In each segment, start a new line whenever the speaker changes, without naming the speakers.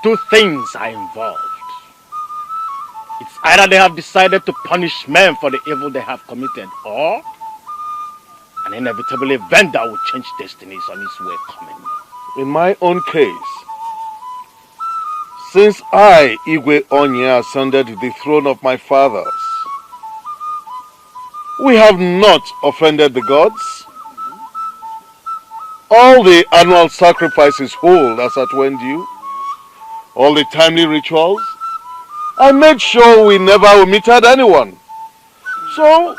Two things are involved. It's either they have decided to punish men for the evil they have committed, or an inevitable event that will change destinies on its way coming.
In my own case, since I, Igwe Onye, ascended the throne of my fathers, we have not offended the gods. All the annual sacrifices hold as at when due, all the timely rituals, I made sure we never omitted anyone. So,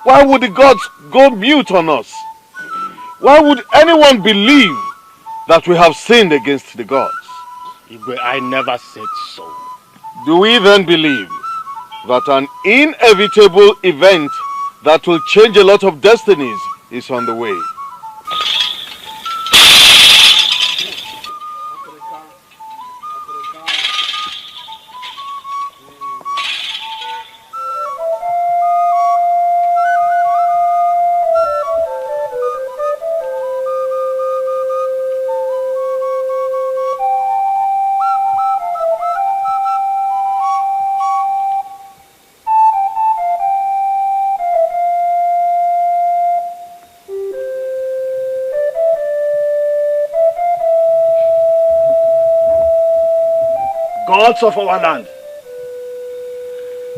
why would the gods go mute on us? Why would anyone believe that we have sinned against the gods?
Igwe, I never said so.
Do we then believe that an inevitable event that will change a lot of destinies is on the way?
Gods of our land.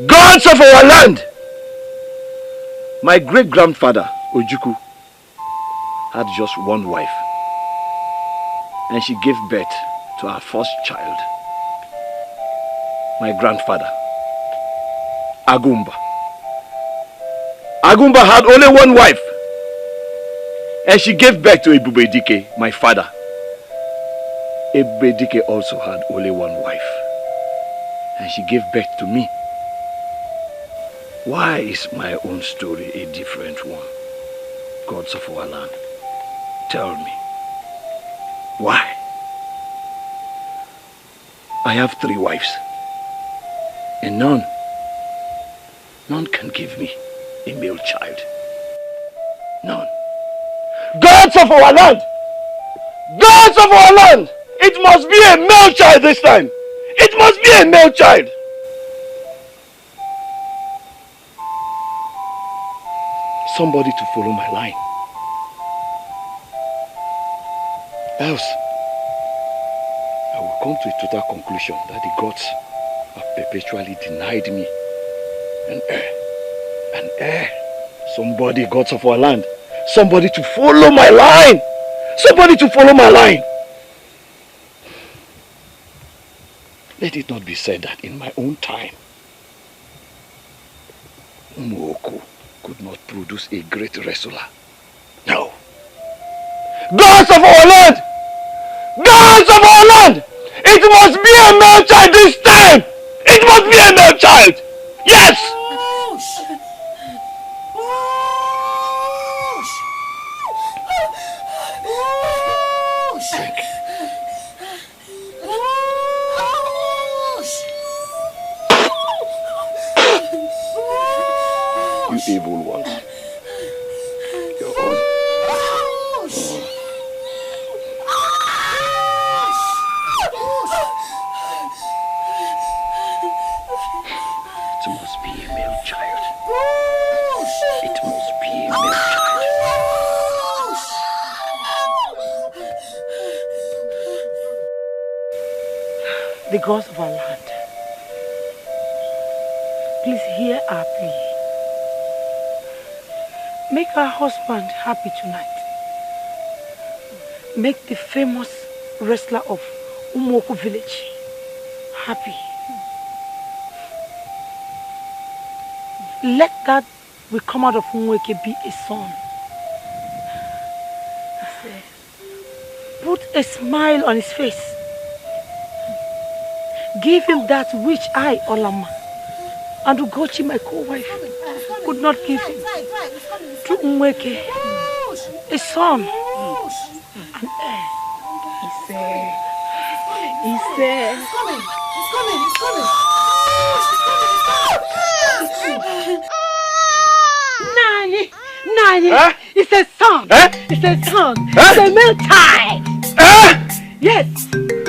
Gods of our land! My great-grandfather, Ojuku, had just one wife. And she gave birth to our first child. My grandfather, Agumba. Agumba had only one wife. And she gave birth to Dikeh, my father. Dikeh also had only one wife. And she gave birth to me. Why is my own story a different one? Gods of our land, tell me. Why? I have 3 wives. And none can give me a male child. None. Gods of our land! Gods of our land! It must be a male child this time! It must be a male child! Somebody to follow my line. Else, I will come to a total conclusion that the gods have perpetually denied me an heir. Somebody, gods of our land, somebody to follow my line! Somebody to follow my line! Let it not be said that in my own time, Nwokike could not produce a great wrestler. No. Gods of our land! Gods of our land! It must be a male child this time! It must be a male child! Yes! You evil one. Your own. It must be a male child. It must be a male child.
The gods of our land, please hear our plea. Make our husband happy tonight. Make the famous wrestler of Nwokike village happy. Let that will come out of Nwokike be a son. Put a smile on his face. Give him that which I, Olama, and Ugochi, my co-wife, could not give him. To Nwokike, a son, an heir. He said, he's coming. Nani, huh? It's a son. Huh? It's a son. Huh? It's a male child. Yes.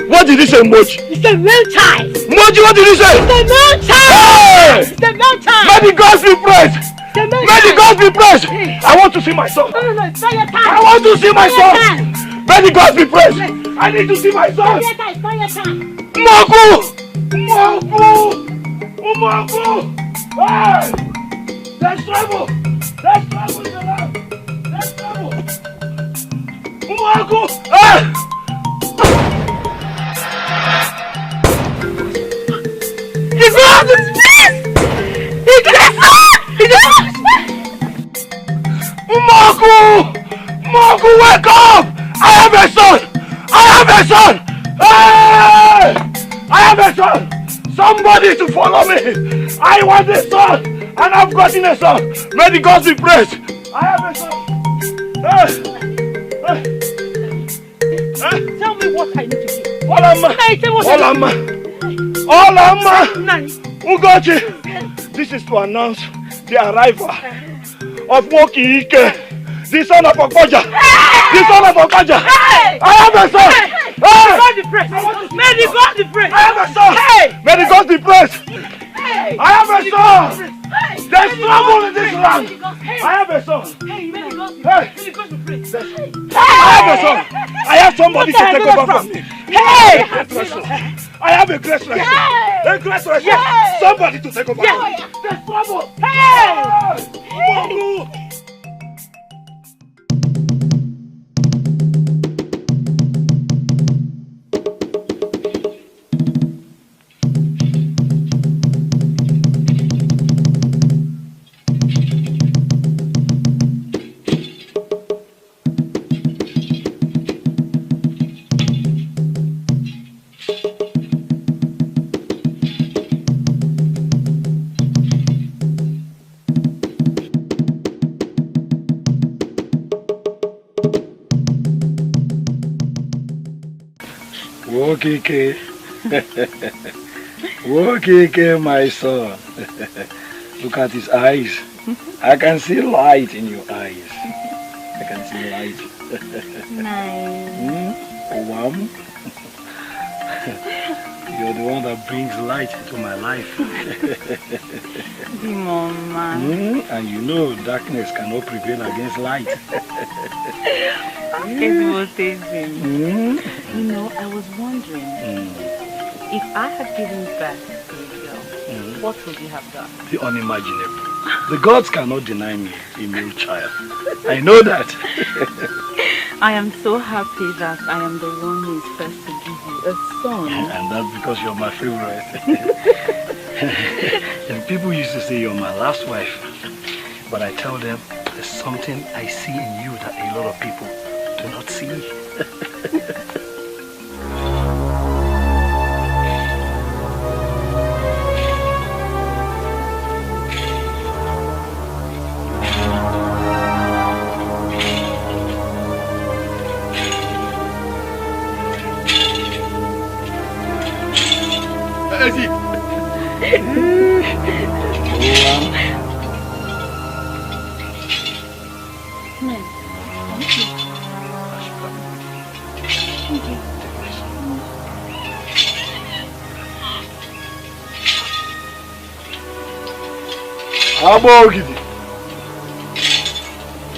What did he say, Moji?
It's a real time.
Moji, what did he say?
It's a real time.
Hey!
It's a real time.
May the gods be praised. May the gods be praised. I want to see my son.
No, it's not your time.
I want to see my son. May the gods be praised. I need to see my son.
It's not your time.
Mogu! Hey! There's trouble! There's trouble in the land! There's trouble! Mogu! Hey! He's not! Mogu, wake up! I have a son! Hey! I have a son! Somebody to follow me! I want a son! And I've gotten a son! May the gods be praised! I have a son!
Tell me what I need to do.
Olama! Ugochi! This is to announce the arrival of Nwokike, the son of Okpoja! The son of Okpoja! I have a son!
May the God be praised! May the God be praised!
I have a son! May the gods be praised! I have a son! There's trouble in this land! I have a son!
May the God be praised!
I have a son! I have somebody to take over from me! I have a great resurrection! A great resurrection! Somebody to take over from me! There's trouble! Nwokike, my son. Look at his eyes. I can see light in your eyes. I can see light.
Nice.
Wham. You're the one that brings light into my life.
The mama.
And you know darkness cannot prevail against light.
It's motivating. You know, I was wondering, if I had given birth to a girl, what would you have done?
The unimaginable. The gods cannot deny me a male child. I know that.
I am so happy that I am the one who is first to give you a son.
And that's because you're my favorite. And people used to say you're my last wife. But I tell them there's something I see in you that a lot of people do not see.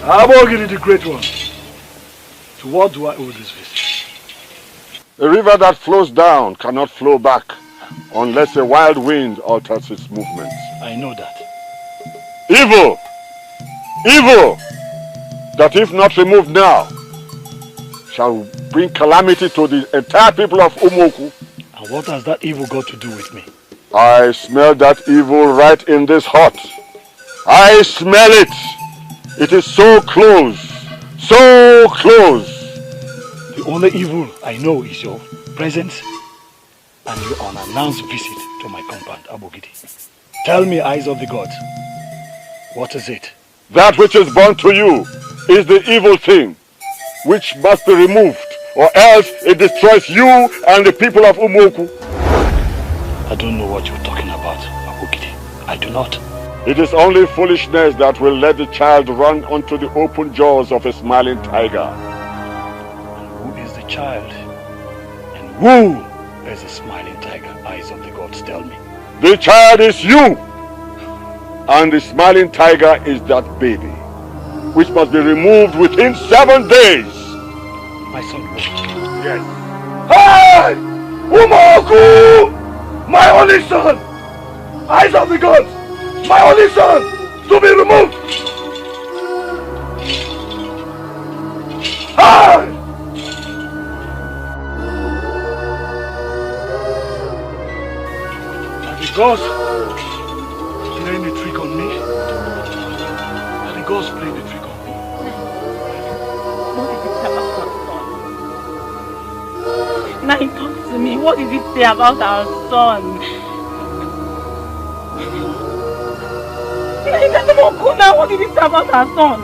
Abogidi the great one. To what do I owe this visit?
A river that flows down cannot flow back unless a wild wind alters its movements.
I know that.
Evil! Evil! That if not removed now, shall bring calamity to the entire people of Umoku.
And what has that evil got to do with me?
I smell that evil right in this hut. I smell it. It is so close. So close.
The only evil I know is your presence and your unannounced visit to my compound, Abogidi. Tell me, eyes of the gods, what is it?
That which is born to you is the evil thing, which must be removed, or else it destroys you and the people of Umoku.
I don't know what you're talking about, Abogidi. I do not.
It is only foolishness that will let the child run onto the open jaws of a smiling tiger.
And who is the child? And Who is the smiling tiger? Eyes of the gods tell me.
The child is you! And the smiling tiger is that baby, which must be removed within 7 days.
My son will.
Yes. Hey! Nwokike! My only son! Eyes of the gods! My only son! To be removed! Hey!
Are the gods playing the trick on me? Are the gods playing the trick on me?
Now talk to me. What did it say about our son? Now, what did it say about our son?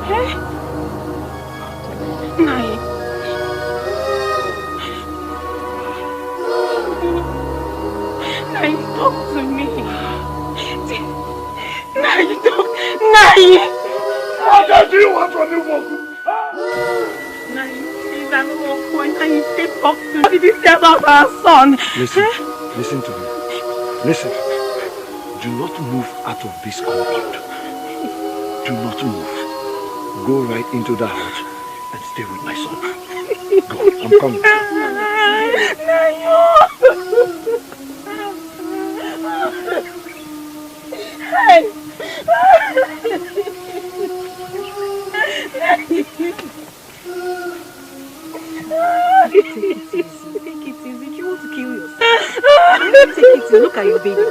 Hey? Nai. Nai, talk to me. Nai, talk. Nai!
What do you want from me, Nwokike?
Nai, please, I don't want to. Nai, talk to me. What did it say about our son?
Listen, listen to me. Listen. Do not move out of this compound. Do not move. Go right into the house and stay with my son. Go, I'm coming.
Hey! Take it easy. Take it easy. You want to kill yourself. Take it easy. Look at your baby.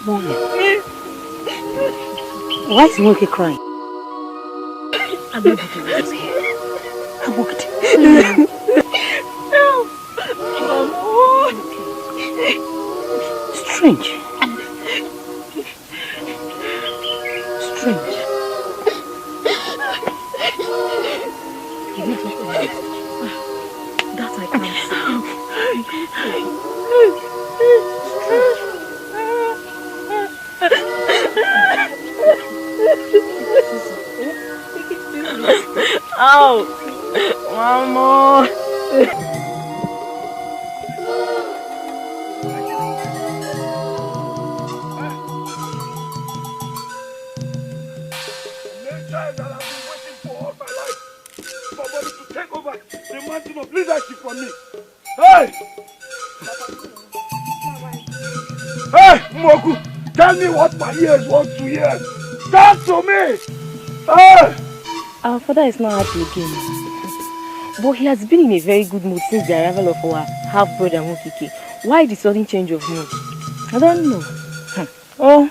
Mommy. Why is Nwokike crying?
Nwokike was here.
Nwokike. Strange. Strange.
That I can't see. Ow! Mama!
Of leadership from me. Hey! Hey, Nwokike, tell me what my ears want to hear. Talk to me. Hey!
Our father is not happy again. But he has been in a very good mood since the arrival of our half-brother Nwokike. Why the sudden change of mood? I don't know. Oh.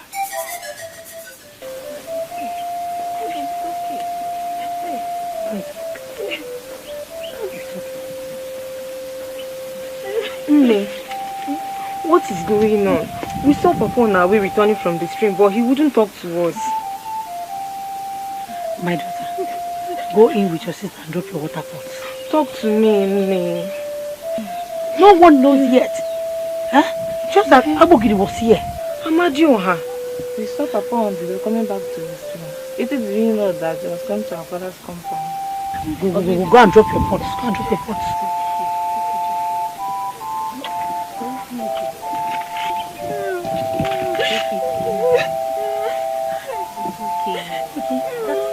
What is going on? We saw Papa on our way returning from the stream, but he wouldn't talk to us.
My daughter, go in with your sister and drop your water pots.
Talk to me, Nne.
No one knows yet. Huh? Just that Abogidi was here.
Amadioha. We saw Papa on the way coming back to the stream. It is really not that they was coming to our father's compound.
Go and drop your pots. Go and drop your pots.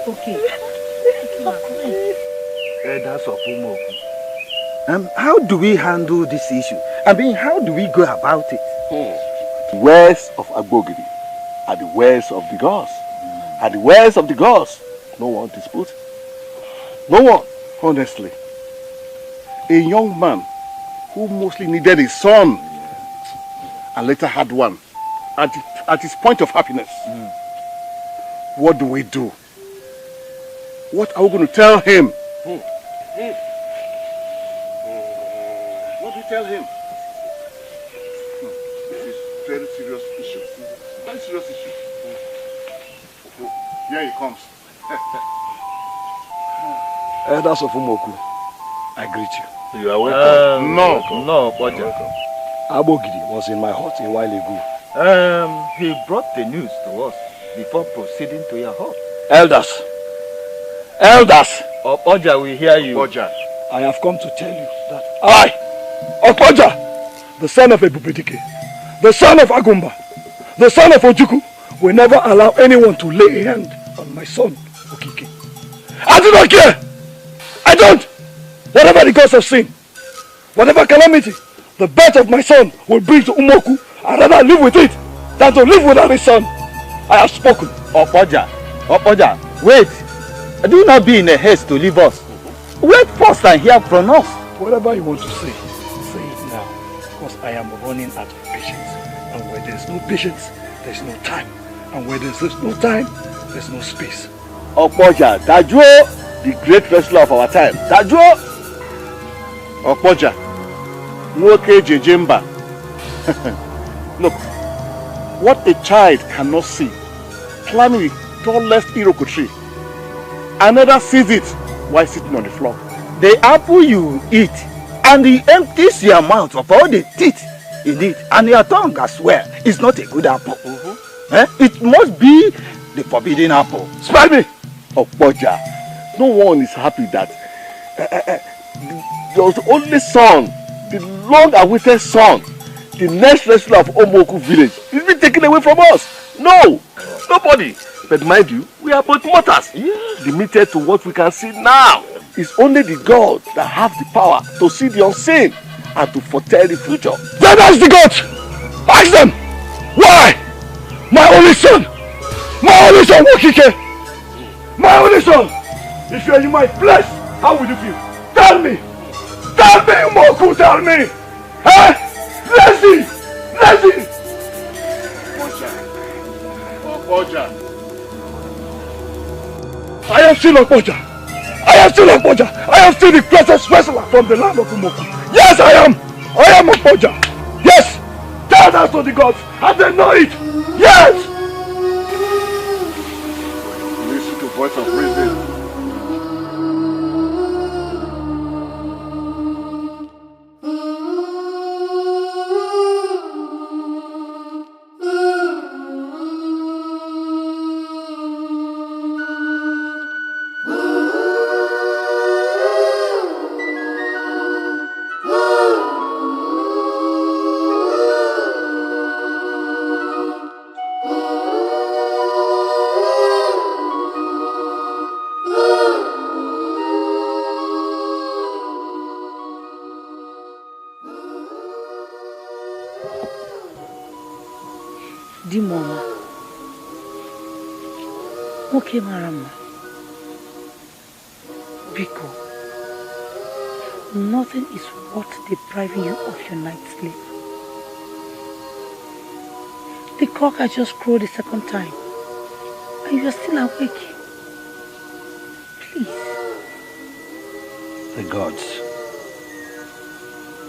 Okay.
Elders of Nwokike. How do we handle this issue? I mean, how do we go about it?
The words of Abogidi are the words of the gods. Are the words of the gods. No one disputes. No one.
Honestly, a young man who mostly needed a son and later had one at his point of happiness. What do we do? What are we going to tell him? What do we tell him? This is a very serious issue. Very serious issue. Here he comes.
Elders of Nwokike,
I greet you.
You are welcome.
No, Poja.
Abogidi was in my hut a while ago.
He brought the news to us before proceeding to your hut.
Elders! Elders!
Opoja, we hear you.
Opoja.
I have come to tell you that I, Opoja, the son of Ebubedike, the son of Agumba, the son of Ojuku, will never allow anyone to lay a hand on my son, Nwokike. I do not care! I don't! Whatever the cause of sin, whatever calamity the birth of my son will bring to Umoku, I'd rather live with it than to live without his son. I have spoken.
Opoja, wait. Do not be in a haste to leave us. Wait first and hear from us.
Whatever you want to say it now. Because I am running out of patience. And where there's no patience, there's no time. And where there's no time, there's no space.
Opoja, Dajuo, the great wrestler of our time. Dajuo! Opoja, Nwoke Jejemba. Look, what a child cannot see, climbing the tallest Iroko tree, another sees it while sitting on the floor.
The apple you eat, and it empties your mouth of all the teeth in it, and your tongue as well, is not a good apple. It must be the forbidden apple.
Spare me! Opoja, no one is happy that your only son, the long-awaited son, the next wrestler of Omoku village, is being taken away from us. No! Nobody! But mind you, we are both mortals. Limited to what we can see now. It's only the gods that have the power to see the unseen and to foretell the future.
Then ask the gods! Ask them! Why? My only son! My only son, Nwokike! My only son! If you are in my flesh, how will you feel? Tell me! Tell me, Umoku, tell me! Huh? Lazy! Lazy!
Opoja.
I am still Opoja! I am still Opoja! I am still the greatest wrestler from the land of Umoku! Yes, I am! I am Opoja! Yes! Tell that to the gods and they know it! Yes!
Listen to voice of reason.
Dimoma. Okay, Marama. Biko. Nothing is worth depriving you of your night's sleep. The cock has just crowed a second time. And you are still awake. Please.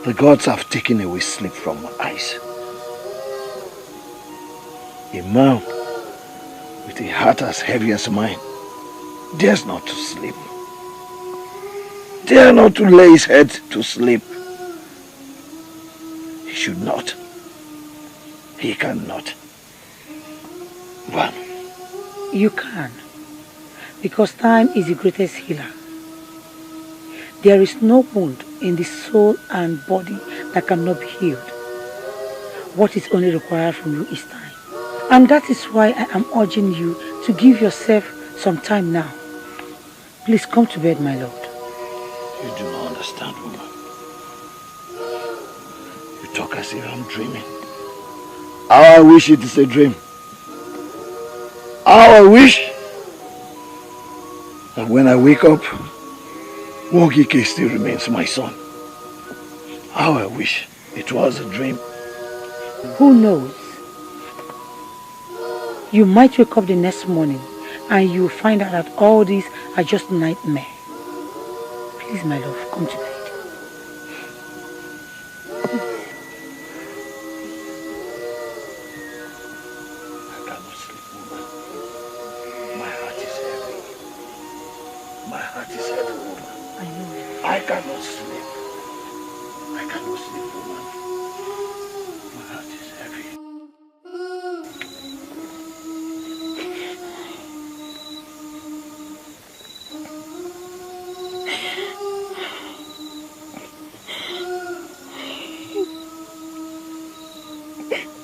The gods have taken away sleep from my eyes. A man with a heart as heavy as mine dares not to sleep. Dare not to lay his head to sleep. He should not. He cannot. But
You can. Because time is the greatest healer. There is no wound in the soul and body that cannot be healed. What is only required from you is time. And that is why I am urging you to give yourself some time now. Please come to bed, my lord.
you do not understand, woman. You talk as if I'm dreaming. How I wish it is a dream. How I wish that when I wake up, Nwokike still remains my son. How I wish it was a dream.
Who knows? You might wake up the next morning and you will find out that all these are just nightmare. Please, my love, come to bed.
I cannot sleep, woman. My heart is heavy. My heart is heavy, woman.
I know.
I cannot sleep. sleep, woman. My heart is heavy.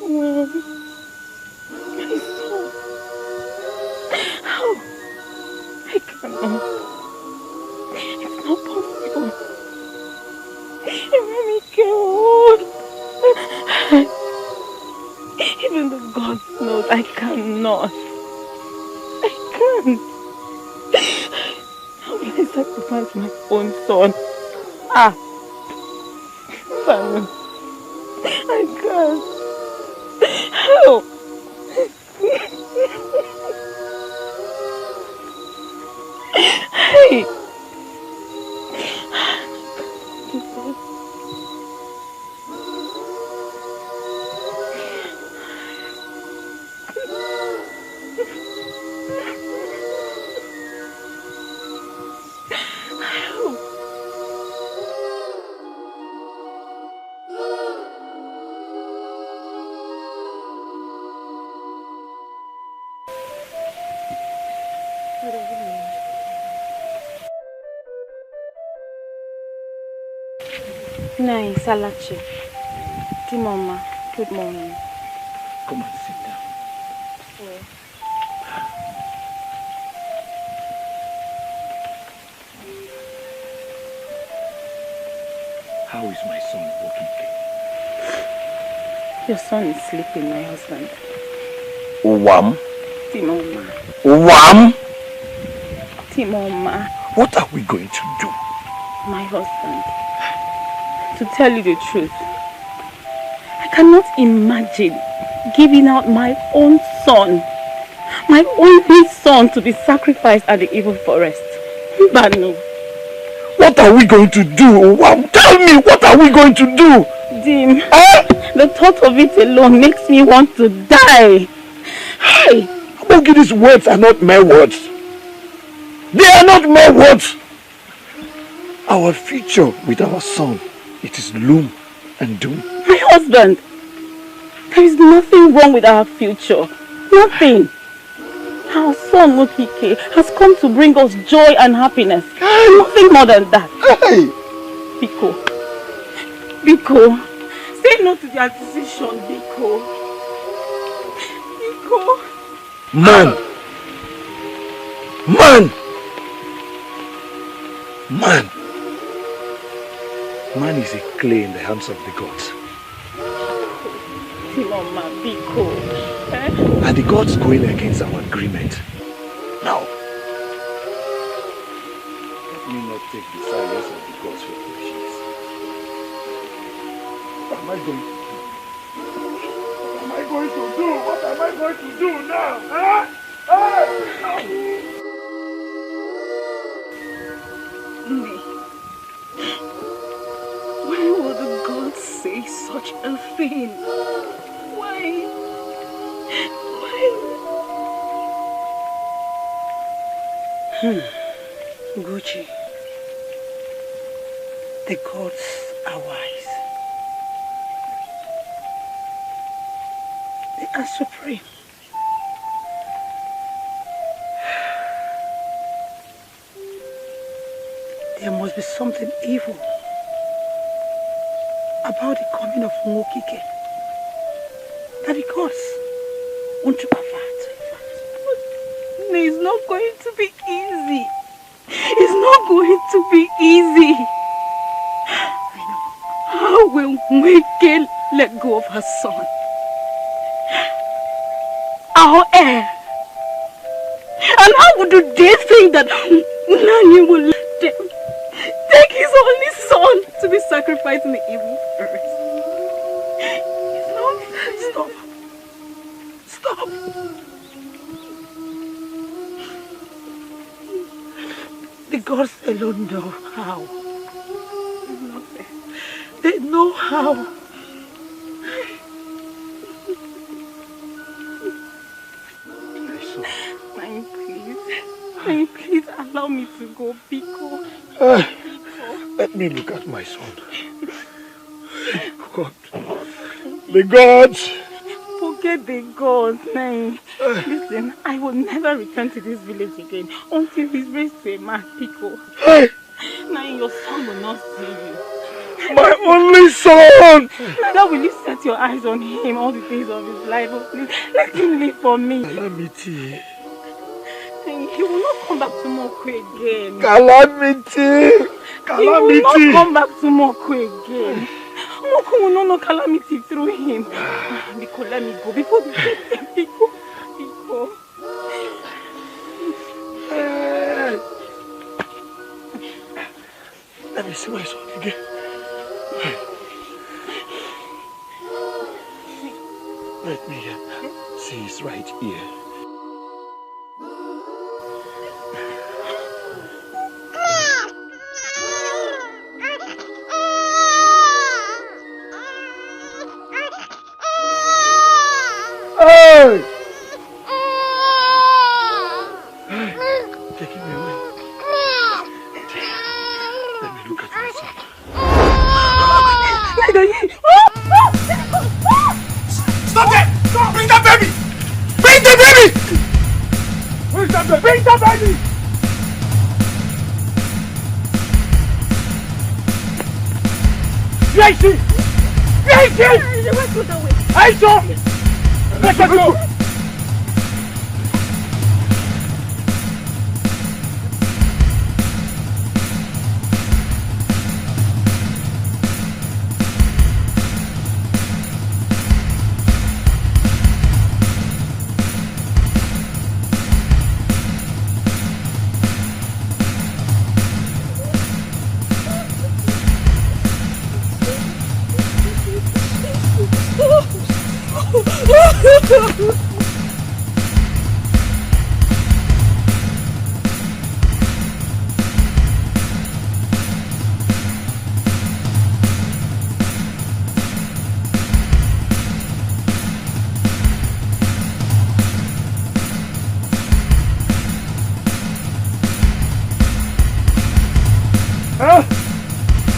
My son. How? I cannot. It's not possible. Mommy, God. Even the God knows I cannot. I can't. How will I sacrifice my own son? Son, I can't. How? Hey! Nice, Alachi. Timoma, good morning.
Come and sit down.
Yeah.
How is my son Nwokike?
Your son is sleeping, my husband.
Wham?
Timoma.
Wham?
Timoma.
What are we going to do?
My husband. To tell you the truth, I cannot imagine giving out my own son, my only son, to be sacrificed at the evil forest. But no.
What are we going to do? Tell me, what are we going to do?
Dim, the thought of it alone makes me want to die.
Hey, Abogi, these words are not mere words. They are not mere words. Our future with our son, it is gloom and doom.
My husband, there is nothing wrong with our future. Nothing. Our son Nwokike has come to bring us joy and happiness. Nothing more than that.
Hey!
Biko, say no to their decision, Biko.
Man! Man is a clay in the hands of the gods.
Timoma, Biko.
And the gods going against our agreement. Now, let me not take the silence of the gods for foolishness. What am I going to do? What am I going to do? What am I going to do now?
Why would the gods say such a thing? Why?
Gucci, the gods are wise. They are supreme. There must be something evil about the coming of Nwokike that the gods want to avert.
It's not going to be easy. It's not going to be easy.
I know.
How will Nwokike let go of her son? Our heir. And how would they think that Nani will let them take his only son to be sacrificed in the evil forest?
Stop. The gods alone know how. They know how.
Please allow me to go, Biko.
Let me look at my son. God. The gods!
Forget the gods, man. Listen, I will never return to this village again until he's raised to a man, Pico. Now your son will not see you.
My only son!
Neither will you set your eyes on him all the days of his life. Oh, please, let him live for me.
Calamity.
He will not come back to Mokwe again.
Calamity! Calamity!
He will not come back to Mokwe again. Moko will not know calamity through him. Biko, let me go before the death. Biko, Biko.
Let me see my son again. Let me see his right ear. Hey! Take him away. Let me look at my son.
Stop it! Stop! Bring that baby! Bring the baby!
Where's that baby?
Bring the baby!
Where is she? Where is she?
Let's go that way.
I saw! Let us go!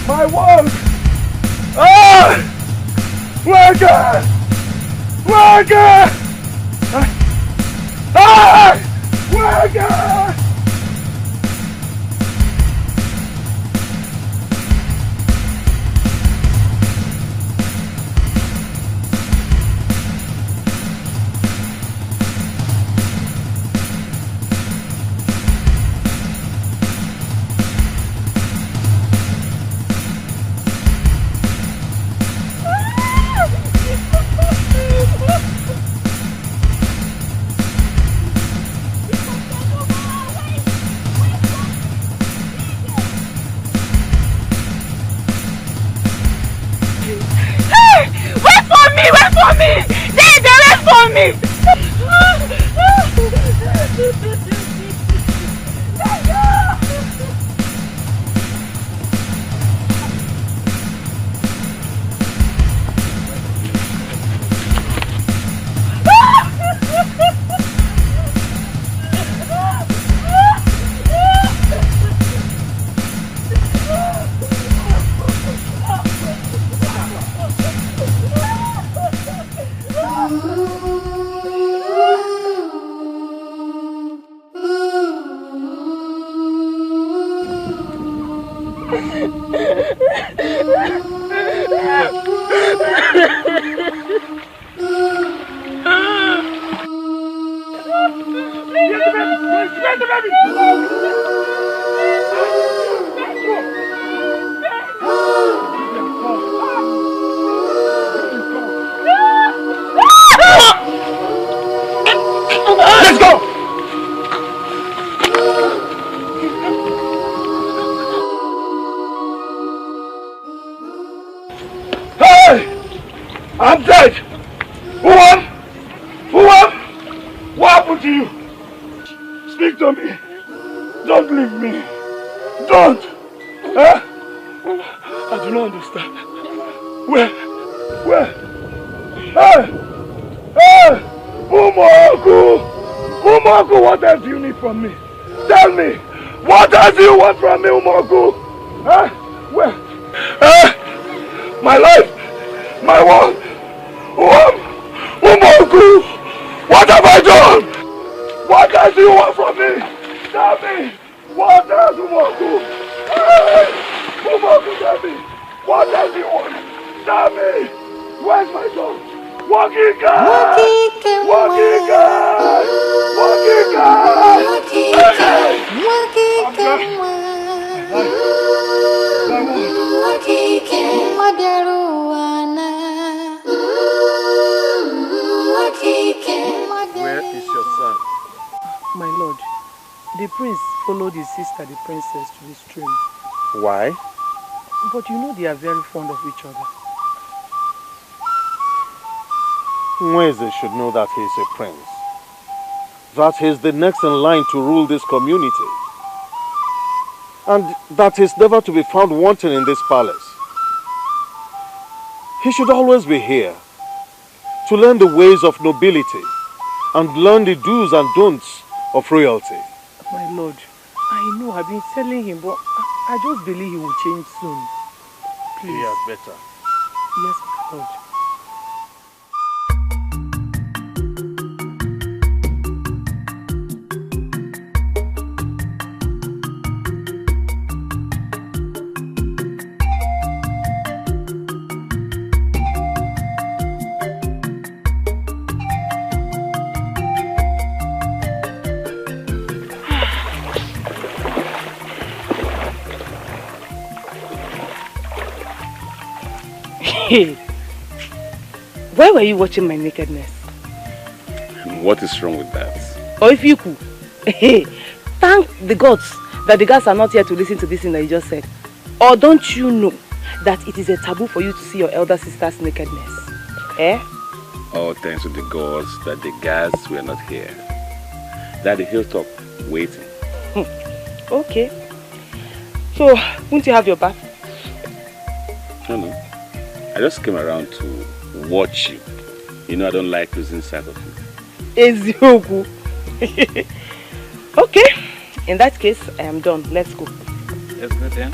My world! Ah! Worker! Worker! Ah! Worker!
Let's go!
Hey! I'm dead! Who? What happened to you? Speak to me. Don't leave me. Don't! Huh? I do not understand. Where? Hey! Umoku, what else do you need from me? Tell me! What else do you want from me, Umoku? Huh? Where? My life!
My one! Umoku! What have I done? What does you want from me? Tell me! What does Umoku? Hey! Umoku, tell me! What does he want? Tell me! Where's my son? Nwokike! Nwokike!
Where is your son?
My lord, the prince followed his sister, the princess, to the stream.
Why?
But you know they are very fond of each other.
Nweze should know that he is a prince. That he is the next in line to rule this community. And that he is never to be found wanting in this palace. He should always be here to learn the ways of nobility and learn the do's and don'ts of royalty.
My lord, I know I've been telling him, but I just believe he will change soon. Please.
He had better.
Yes, my lord. Hey, why were you watching my nakedness?
What is wrong with that?
Or if you could, hey, thank the gods that the guys are not here to listen to this thing that you just said. Or don't you know that it is a taboo for you to see your elder sister's nakedness? Eh?
All thanks to the gods that the guys were not here. That the hilltop waiting.
Okay. So, won't you have your bath?
No. I just came around to watch you. You know I don't like losing sight of you.
Ezioku. Okay. In that case, I am done. Let's go.
Let's go then.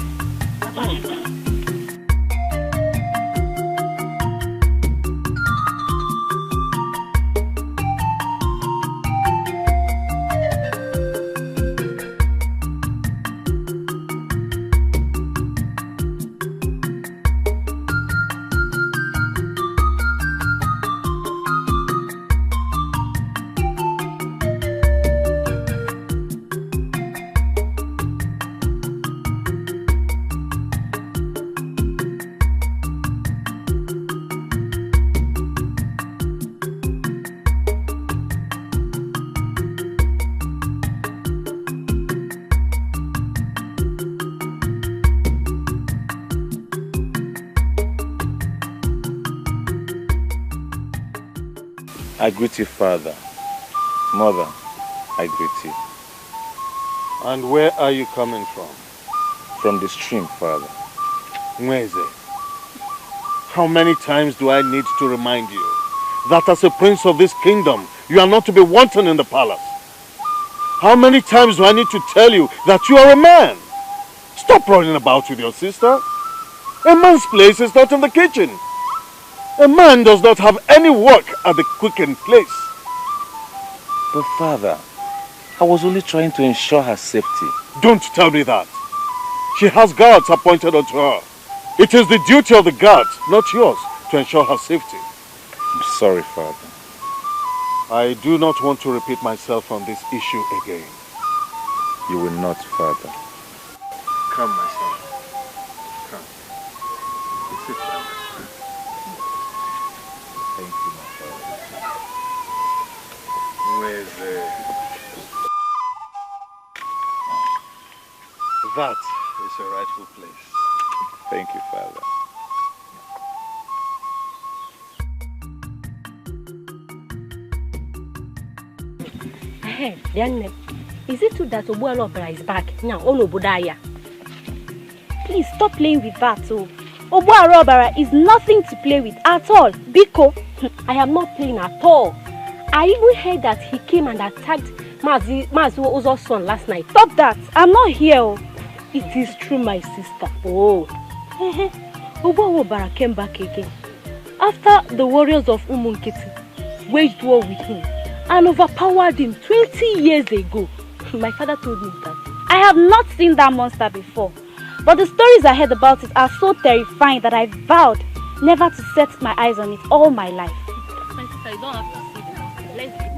I greet you, Father. Mother, I greet you.
And where are you coming from?
From the stream, Father.
Nweze, how many times do I need to remind you that as a prince of this kingdom, you are not to be wanton in the palace? How many times do I need to tell you that you are a man? Stop running about with your sister. A man's place is not in the kitchen. A man does not have any work at the cooking place.
But Father, I was only trying to ensure her safety.
Don't tell me that. She has guards appointed unto her. It is the duty of the guards, not yours, to ensure her safety.
I'm sorry, Father.
I do not want to repeat myself on this issue again.
You will not, Father.
Come, my son. Come. Sit down.
Thank you, my Father.
Where's That is a rightful place.
Thank you, Father.
Hey, Diane, is it true that Obuala Obara is back now? Oh, Budaya. Please stop playing with that. Obuala Obara is nothing to play with at all. Biko, I am not playing at all. I even heard that he came and attacked Mazi Ozo's son last night. Stop that. I'm not here. It is true, my sister. Oh. Obuala Obara came back again. After the warriors of Nwokike waged war with him and overpowered him 20 years ago, my father told me that. I have not seen that monster before, but the stories I heard about it are so terrifying that I vowed never to set my eyes on it all my life. My sister, you don't have to see the monster. Let's go.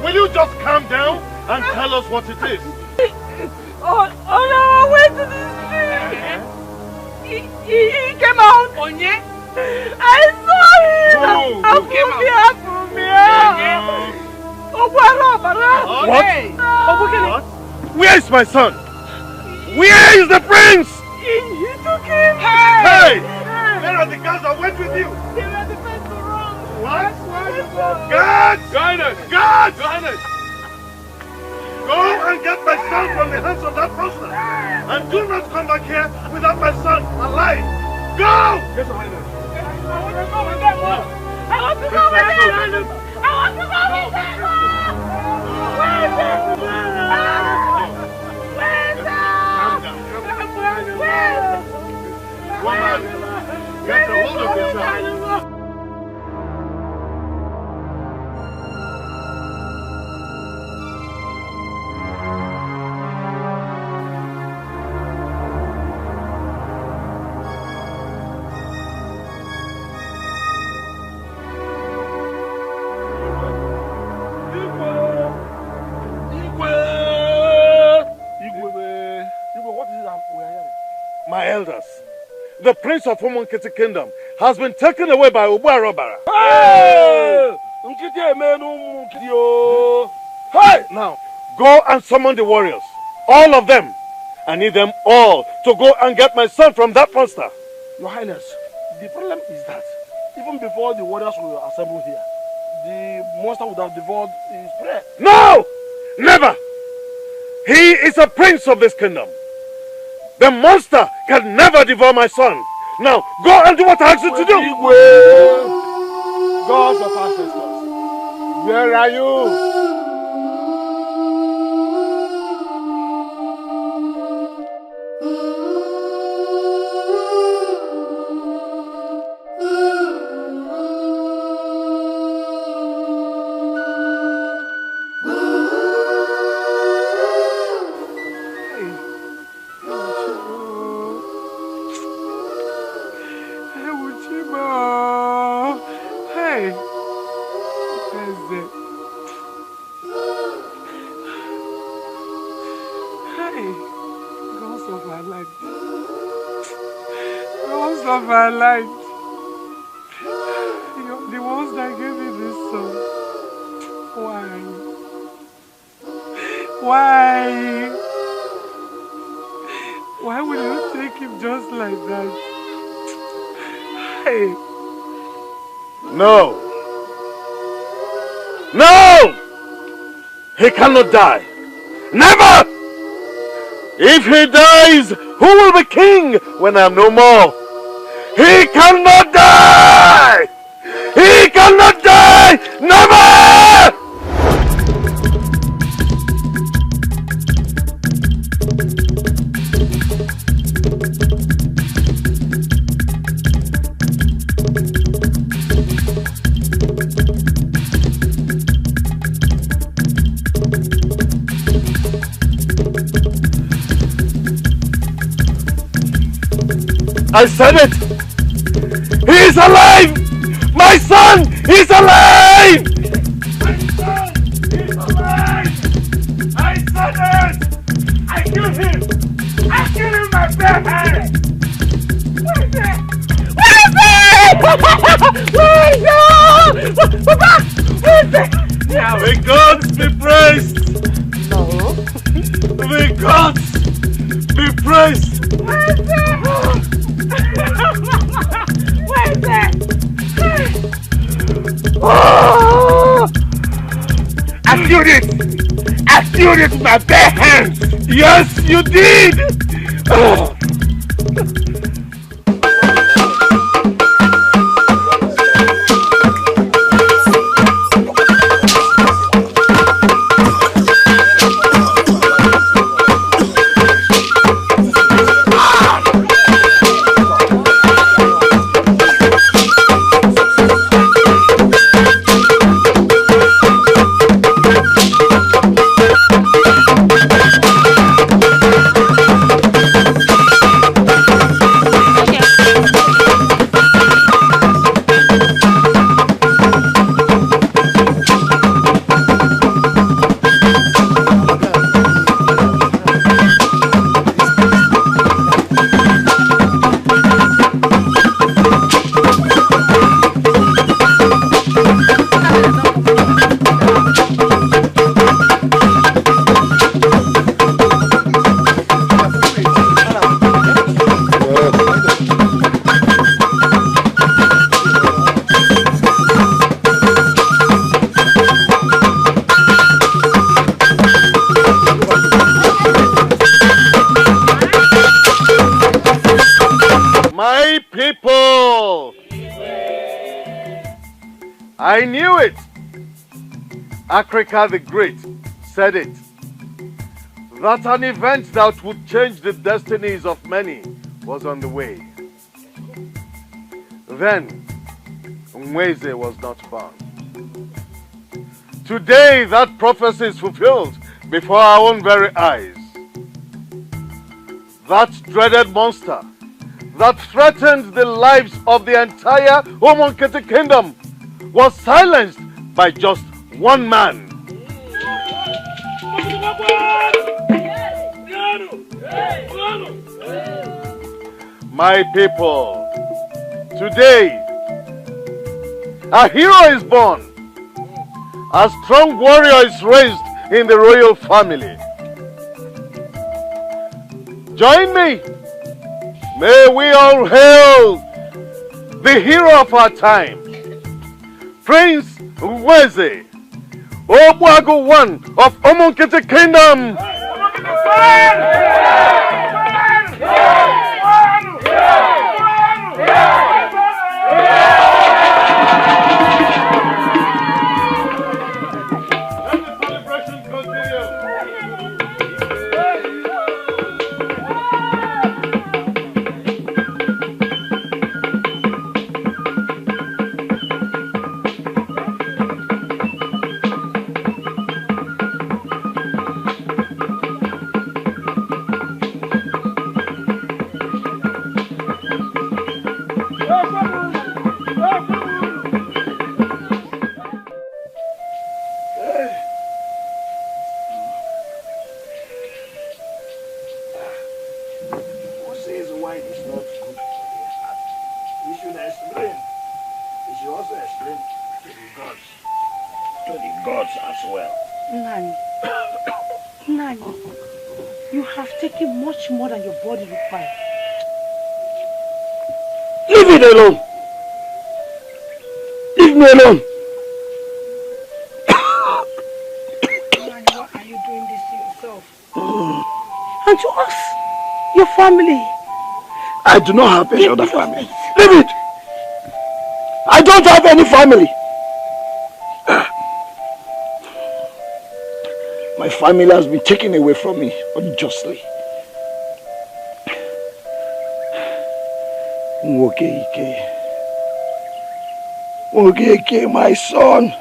Will you just calm down and tell us what it is?
On our way to the street, he came out. I saw him. How came
What? Where is my son? Where is the prince?
He took him.
Hey! Where are the guys that went with you?
They were the first to run.
What? Guards! Guards! Go and get my son from the hands of that person. And do not come back here without my son alive. Go!
Yes, Your Highness. I want to go with them. I want to go with them. I want to go with them. Where is it? Where is it?
Woman, get a hold of yourself. My elders, the prince of Nwokike Kingdom has been taken away by Obuarobara. Hey! Hey! Now, go and summon the warriors. All of them. I need them all to go and get my son from that monster.
Your Highness, the problem is that even before the warriors will assemble here, the monster would have devoured his prey.
No! Never! He is a prince of this kingdom. The monster can never devour my son. Now, go and do what I asked you to do.
Gods of ancestors, where are you?
My life. You're the ones that gave me this song. Why? Why? Why will you take him just like that? Hey.
No. No! He cannot die. Never! If he dies, who will be king when I am no more? He cannot die! He cannot die! Never! I said it! He's alive! My son is alive!
My son is alive! I said it! I killed him! I killed him with my bare hands! Where is it? Where is it? Where is it? Papa! Where is it?
May God be praised!
No.
May God be praised!
Where is it? Where is it? Oh! I killed it! I killed it with my bare hands!
Yes, you did!
Oh.
I knew it! Africa the Great said it. That an event that would change the destinies of many was on the way. Then, Nweze was not found. Today, that prophecy is fulfilled before our own very eyes. That dreaded monster that threatened the lives of the entire Nwokike kingdom was silenced by just one man. My people, today, a hero is born. A strong warrior is raised in the royal family. Join me. May we all hail the hero of our time, Prince Nweze, Ogbuagu I of Nwokike Kingdom.
Leave it alone. Leave me alone.
Man, why are you doing this to yourself? And to us, your family.
I do not have any other family. Leave it. I don't have any family. My family has been taken away from me unjustly. Nwokike. Nwokike, my son.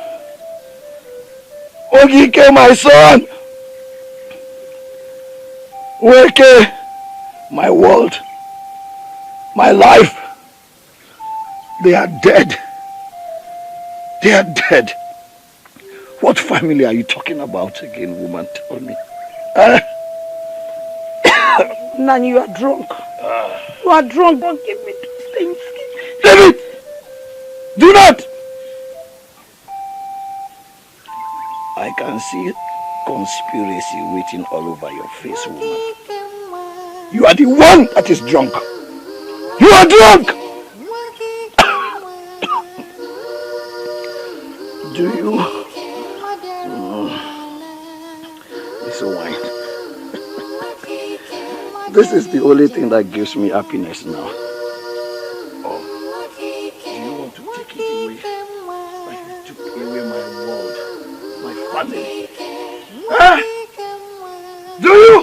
Nwokike, my son. Nwokike, my world. My life. They are dead. They are dead. What family are you talking about again, woman? Tell me.
Nan, you are drunk. You are drunk. Don't give me those things.
David! Do not! I can see conspiracy written all over your face, woman. You are the one that is drunk. You are drunk! Do you? This wine. This is the only thing that gives me happiness now. Oh, do you want to take it away? Like you took away my world, my family. Huh? Do you?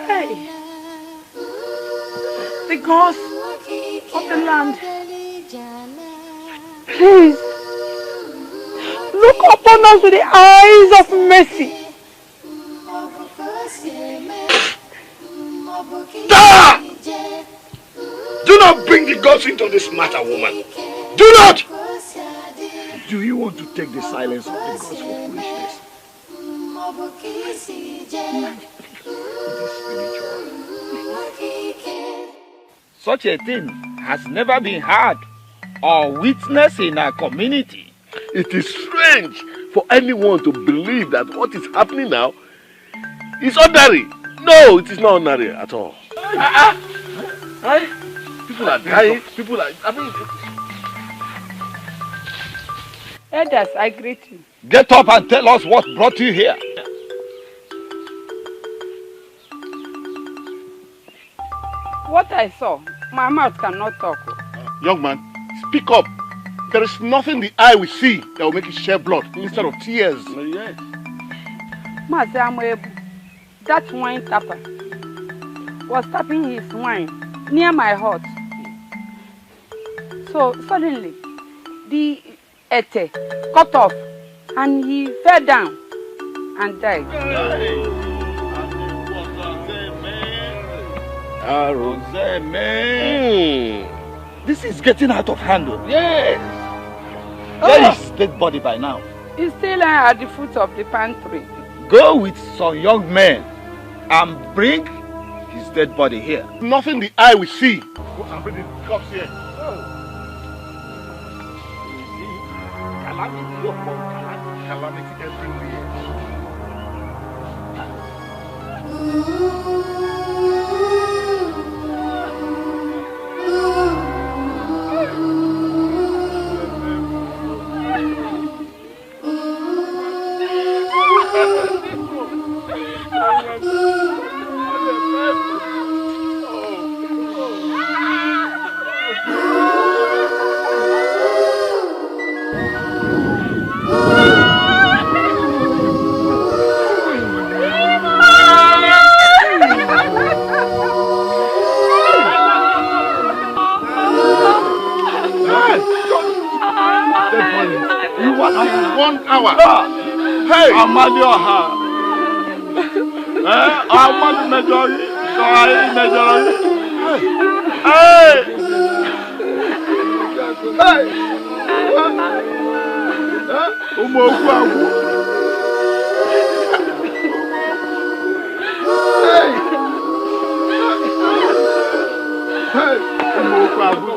Hey, the gods of the land, please look upon us with the eyes of mercy.
Ah! Do not bring the gods into this matter, woman. Do not! Do you want to take the silence of the gods for foolishness? It is spiritual.
Such a thing has never been heard or witnessed in our community.
It is strange for anyone to believe that what is happening now is ordinary. No, it is not ordinary at all. People are dying. People are.
Elders, I greet you.
Get up and tell us what brought you here.
What I saw, my mouth cannot talk.
Young man, speak up. There is nothing the eye will see that will make you shed blood instead of tears.
Mazi Amoebu, that wine tapper was tapping his wine near my heart. So suddenly, the ete cut off and he fell down and died.
This is getting out of hand.
Yes.
Where is dead body by now?
He's still at the foot of the pantry.
Go with some young men and bring his dead body here.
Nothing the eye will see. Go and bring the cops here. Calamity everywhere. One hour. Hey!
Amadioha. Amadi Majori. Majori. Hey! Hey! Umogwagu. Hey! Hey! Umogwagu.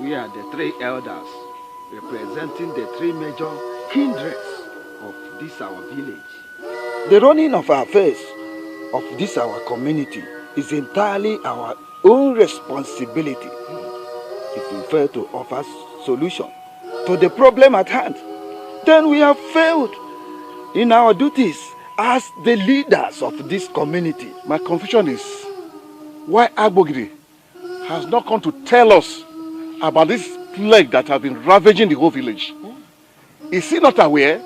We are the three elders representing the three major kindreds of this our village. The running of our affairs of this our community is entirely our own responsibility. If we fail to offer solution to the problem at hand, then we have failed in our duties as the leaders of this community.
My confusion is why Agbogiri has not come to tell us about this plague that has been ravaging the whole village. Is he not aware?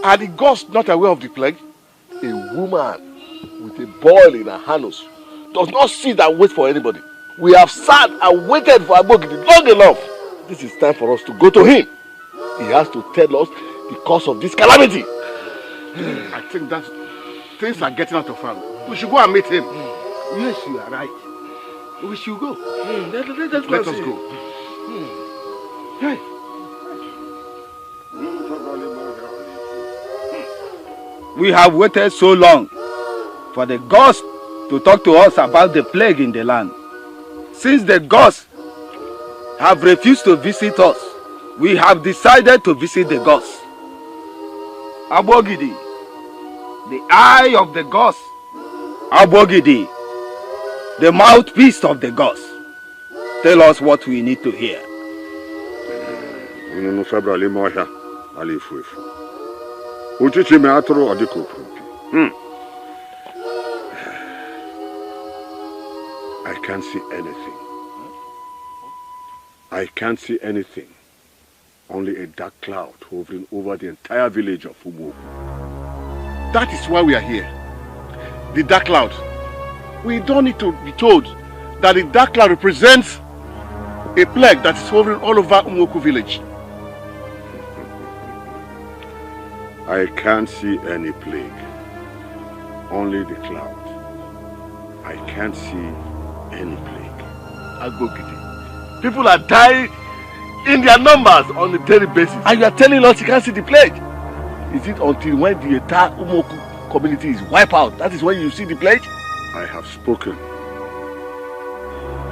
Are the gods not aware of the plague?
A woman with a boil in her harness does not sit and wait for anybody. We have sat and waited for Agbogiri long enough. This is time for us to go to him. He has to tell us the cause of this calamity.
I think that things are getting out of hand. We should go and meet him.
Yes, you are right. We should go. Let us go. Hey. We have waited so long for the gods to talk to us about the plague in the land. Since the gods have refused to visit us, we have decided to visit the gods. Agbogiri, the eye of the gods. Agbogiri, the mouthpiece of the gods. Tell us what we need to hear.
I can't see anything. I can't see anything. Only a dark cloud hovering over the entire village of Umo.
That is why we are here. The dark cloud. We don't need to be told that the dark cloud represents a plague that is hovering all over Umwoku village.
I can't see any plague. Only the cloud. I can't see any plague.
Agbogiri, people are dying in their numbers on a daily basis, and you are telling us you can't see the plague. Is it until when the entire Umwoku community is wiped out, that is when you see the plague?
I have spoken.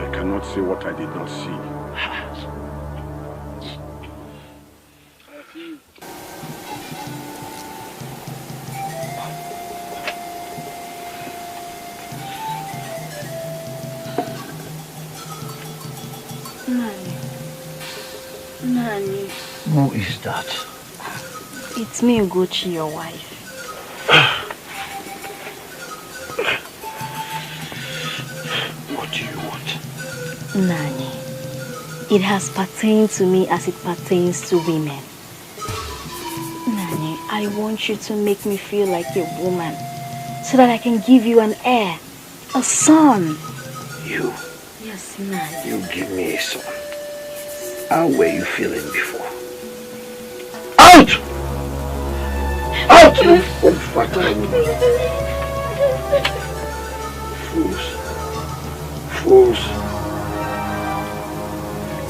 I cannot say what I did not see.
Nani.
Who is that?
It's me, Ugochi, your wife.
What do you want?
Nani, it has pertained to me as it pertains to women. Nani, I want you to make me feel like a woman so that I can give you an heir, a son.
You?
Yes, Nani.
You give me a son. How were you feeling before?
Out! Out!
Fools. Fools.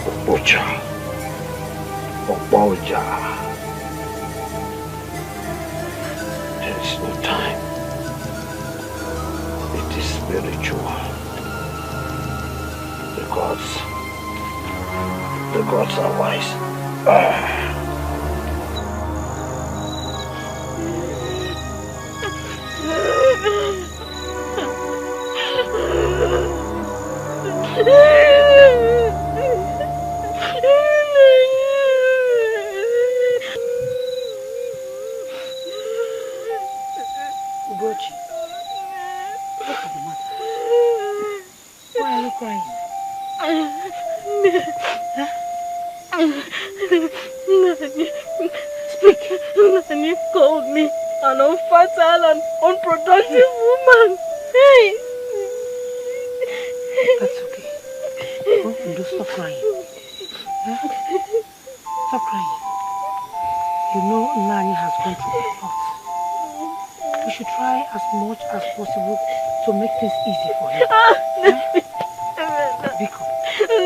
Obocha. Oboja. There is no time. It is spiritual. The gods are wise.
Ugochi, Why are you crying?
Speak. Nani called me an unfertile and unproductive woman. Hey.
That's okay. Oh, do stop crying. Huh? Stop crying. You know Nani has gone through a lot. We should try as much as possible to make things easy for him.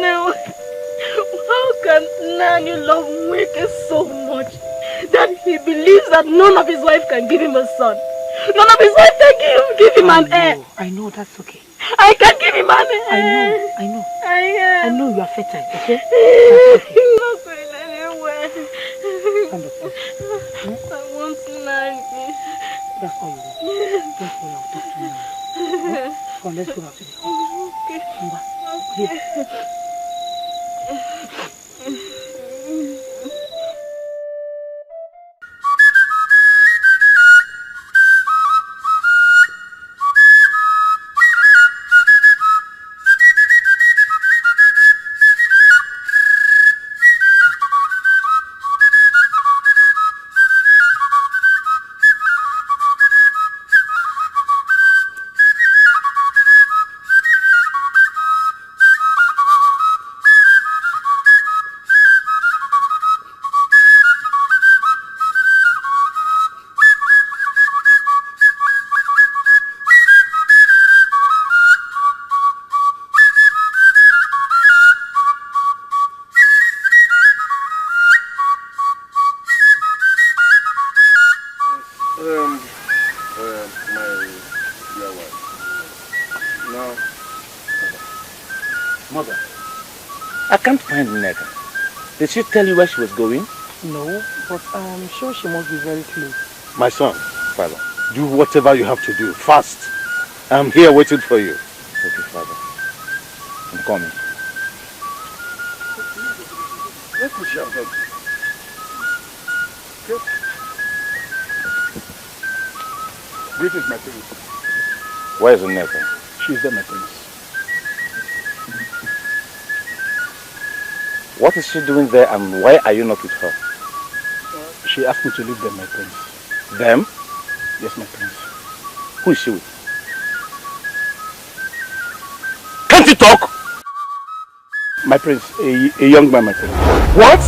No. How can Nani love Nwokike so much that he believes that none of his wife can give him a son? None of his wife can give him an heir.
I know, that's okay.
I can give him an heir.
I know you are fertile, okay? That's okay.
I'm not going anywhere.
Stand up, please.
I want Nani.
That's all you want. Don't worry, I'll talk to you now. Come on, let's go back to the house.
Okay.
Come back. Here.
I can't find Nneka. Did she tell you where she was going?
No, but I'm sure she must be very close.
My son, father, do whatever you have to do, fast. I'm here waiting for you.
Okay, father. I'm coming.
Let me shout out. Greetings, my prince.
Where is Nneka?
She's there, my prince.
What is she doing there and why are you not with her?
She asked me to leave them, my prince.
Them?
Yes, my prince.
Who is she with? Can't you talk?
My prince, a young man, my prince.
What?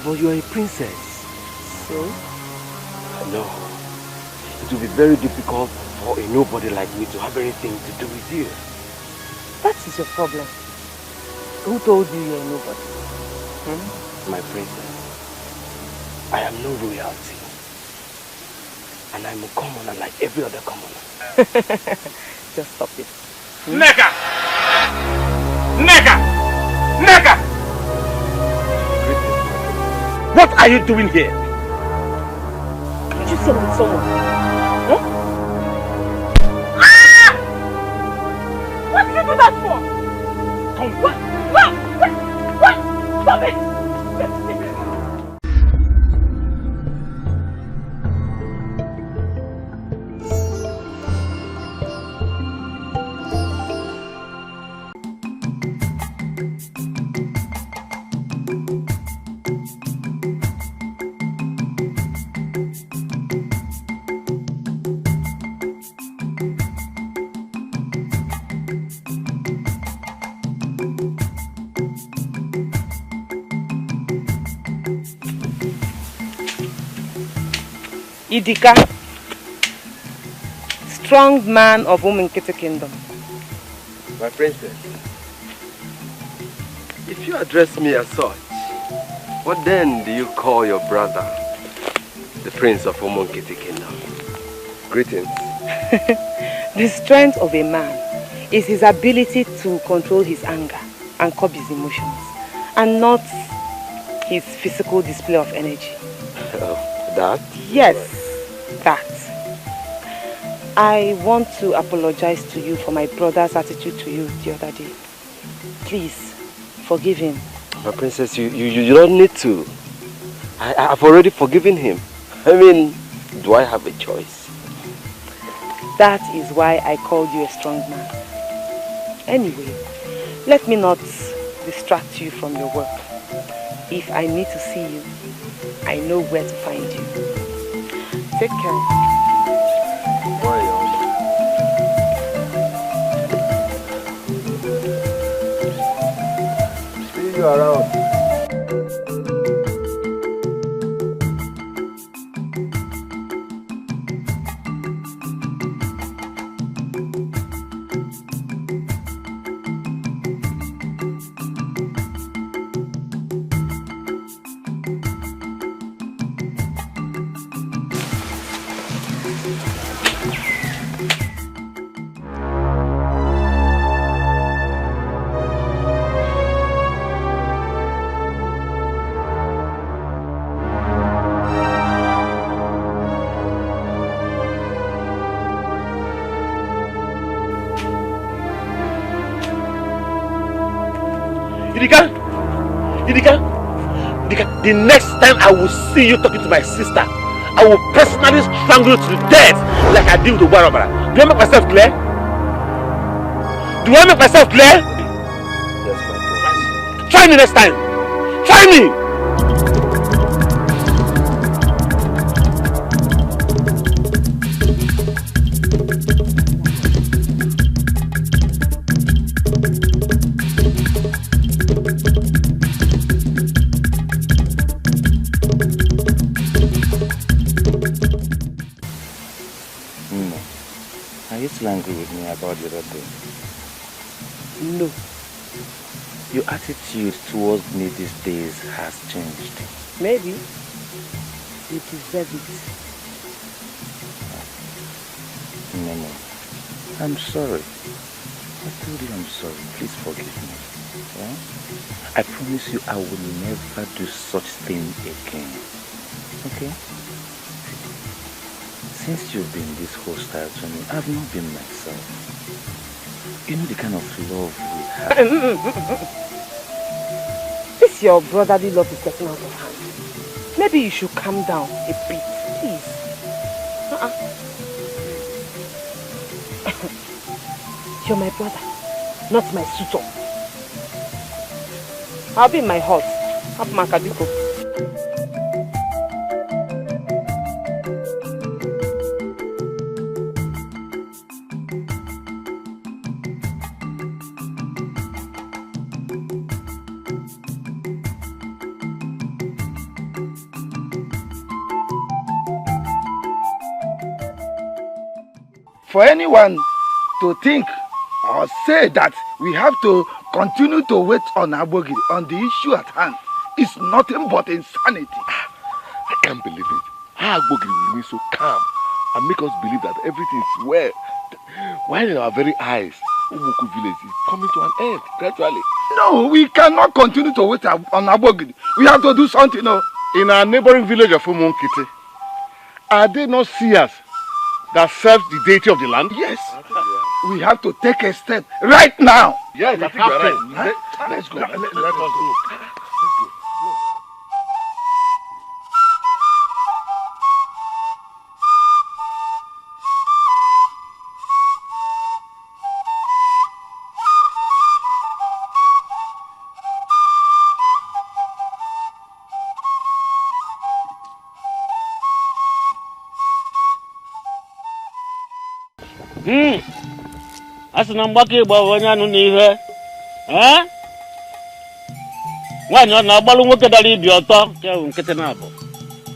But you're a princess.
So?
No. It will be very difficult for a nobody like me to have anything to do with you.
That is your problem. Who told you you're nobody?
My princess, I am no royalty. And I'm a commoner like every other commoner.
Just stop it.
Nneka! Nneka! Nneka! What are you doing here?
Did you send with someone? Huh?
Ah! What did you do that for?
Come.
What? Stop it!
Dikeh, strong man of Nwokike kingdom.
My princess, if you address me as such, what then do you call your brother, the prince of Nwokike kingdom? Greetings.
The strength of a man is his ability to control his anger and curb his emotions, and not his physical display of energy.
That?
Yes, that. I want to apologize to you for my brother's attitude to you the other day. Please, forgive him.
My princess, you don't need to. I've already forgiven him. I mean, do I have a choice?
That is why I called you a strong man. Anyway, let me not distract you from your work. If I need to see you, I know where to find you. Take care.
See you around.
Dikeh, the next time I will see you talking to my sister, I will personally strangle you to death like I did with the Warabara. Do I make myself clear? Do I make myself clear?
Yes, my prince.
Try me next time. Try me!
Angry with me about the other day?
No.
Your attitude towards me these days has changed.
Maybe. You deserve it.
No. I'm sorry. I told you I'm sorry. Please forgive me. Yeah? I promise you I will never do such thing again. Okay? Since you've been this hostile to me, I've not been myself. You know the kind of love we have.
This your brotherly love is getting out of hand. Maybe you should calm down a bit, please. You're my brother, not my suitor. I'll be in my house. Have Makadiko.
For anyone to think or say that we have to continue to wait on Abogiri on the issue at hand is nothing but insanity.
I can't believe it. How Abogiri will be so calm and make us believe that everything is well, while in our very eyes, Umuku village is coming to an end gradually.
No, we cannot continue to wait on Abogiri. We have to do something. No.
In our neighboring village of Nwokike, are they not seers that serve the deity of the land?
Yes. We have to take a step right now.
Yes, I think you're right.
Let's go.
Let us go. Let's go.
Asị na mgbake ịgba onye anụ n'ihe. Nwaanyị ọ na-agbalụ nwoke dara ibi ọtọ nke bụ nkịtị na-abụ.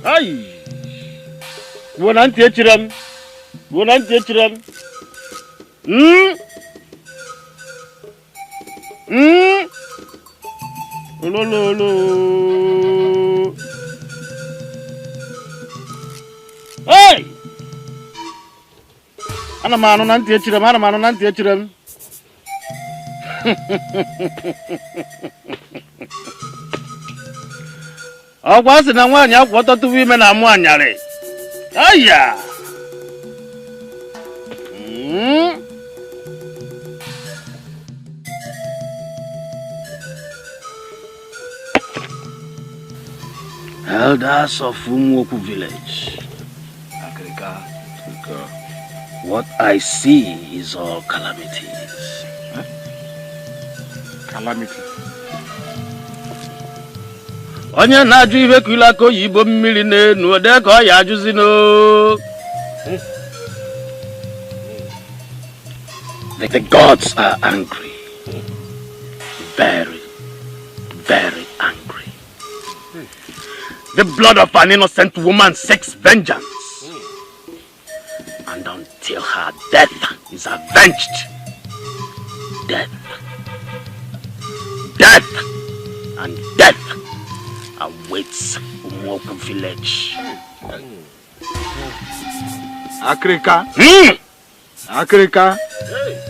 Ayi. Gbuo na ntị echire m. Gbuo na ntị echire m. Olololo. Hey! Ana m anụ na ntị echire m, ana m anụ na ntị echire m. Oh, what's in a one? What are the women are one? Oh, yeah. Elders of Nwokike village. What I see is all calamities.
Huh? Calamity.
Onye na-ajụ ibe kwila ka oyibo mmiri n'enu ode ka ọ ya ajụzi no. The gods are angry. Very, very angry. The blood of an innocent woman seeks vengeance. And until her death is avenged, death and death awaits Nwokike village.
Akrika. Akrika.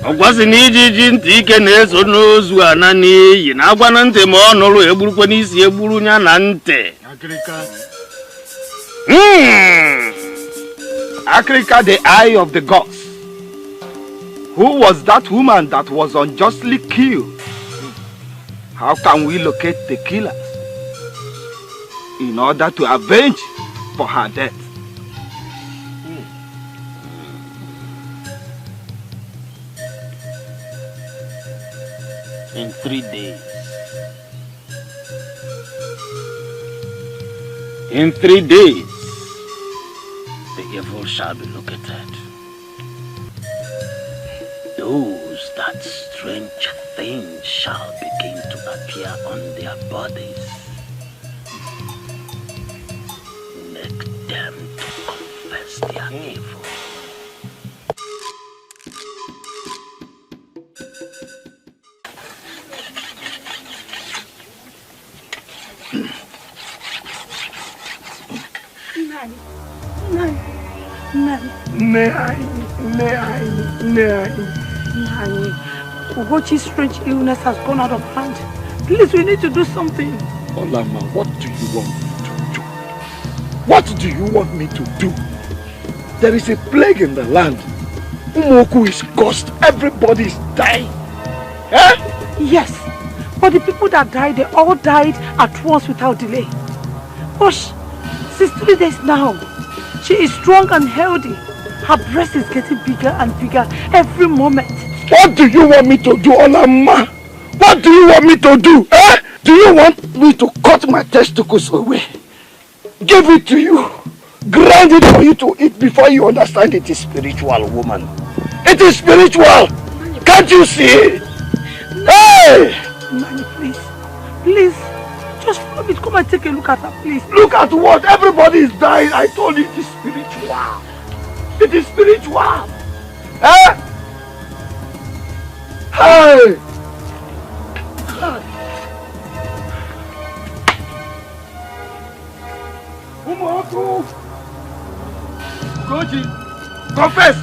Ogwazi ni ijiji ntị ike na-eso n'ozu ana n'iyi na agwa na ntị ma ọ nụrụ egburukwa n'isi egburu nya na ntị.
Akrika. Akrika, the eye of the gods. Who was that woman that was unjustly killed? How can we locate the killers in order to avenge for her death?
In 3 days. In 3 days, the evil shall be located. Those that strange things shall begin to appear on their bodies. Make them to confess their evil.
Ugochi's strange illness has gone out of hand. Please, we need to do something.
Olama, what do you want me to do? What do you want me to do? There is a plague in the land. Nwokike is cursed. Everybody is dying. Eh?
Yes, but the people that died, they all died at once without delay. Gosh, since 3 days now, she is strong and healthy. Her breast is getting bigger and bigger every moment.
What do you want me to do, Olama? What do you want me to do? Eh? Do you want me to cut my testicles away? Give it to you. Grind it for you to eat before you understand it is spiritual, woman. It is spiritual. Can't you see? Hey!
Nani, please. Please. Just follow me. Come and take a look at her, please.
Look at what? Everybody is dying. I told you it is spiritual. It is spiritual. Eh? Hey! Goji, confess!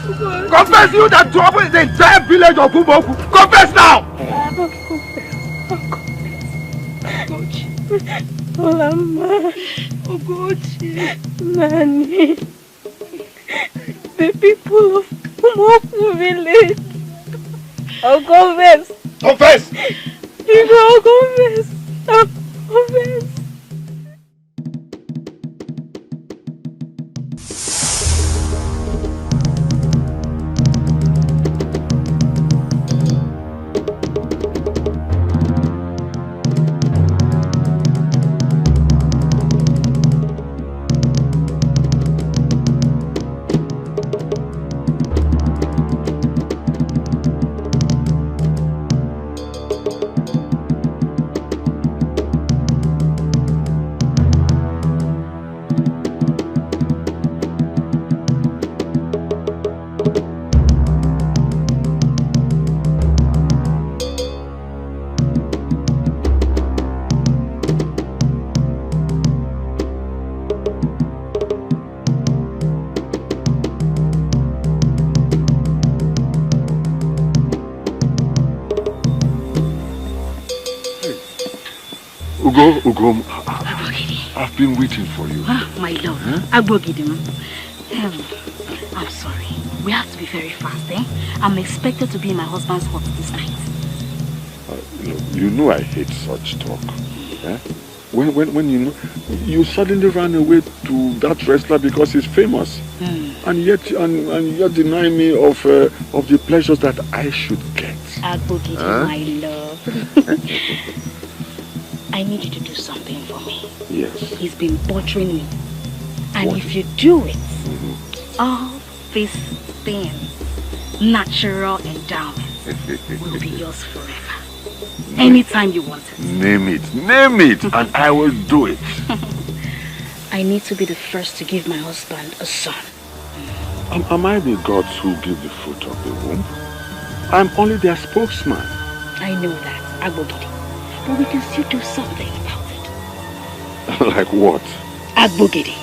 Confess, you that trouble the entire village of Umoku! Confess now!
Goji, Olama, Goji, Nani, the people of Umoku village. I'll confess.
Confess!
I'll confess. I'll confess.
Ugo. I've been waiting for you.
Ah, my love. Agbogidim. I'm sorry. We have to be very fast, eh? I'm expected to be in my husband's hut this night.
You know I hate such talk. Eh? When you know, you suddenly ran away to that wrestler because he's famous, and yet deny me of the pleasures that I should get.
Agbogidim, my love. I need you to do something for me.
Yes.
He's been bothering me. And if you do it, all these things, natural endowments, will be yours forever. Anytime you want it.
Name it, and I will do it.
I need to be the first to give my husband a son.
Am I the gods who give the fruit of the womb? I'm only their spokesman.
I know that, Agbogidi. But we can still do something about it.
Like what?
Agbogidi,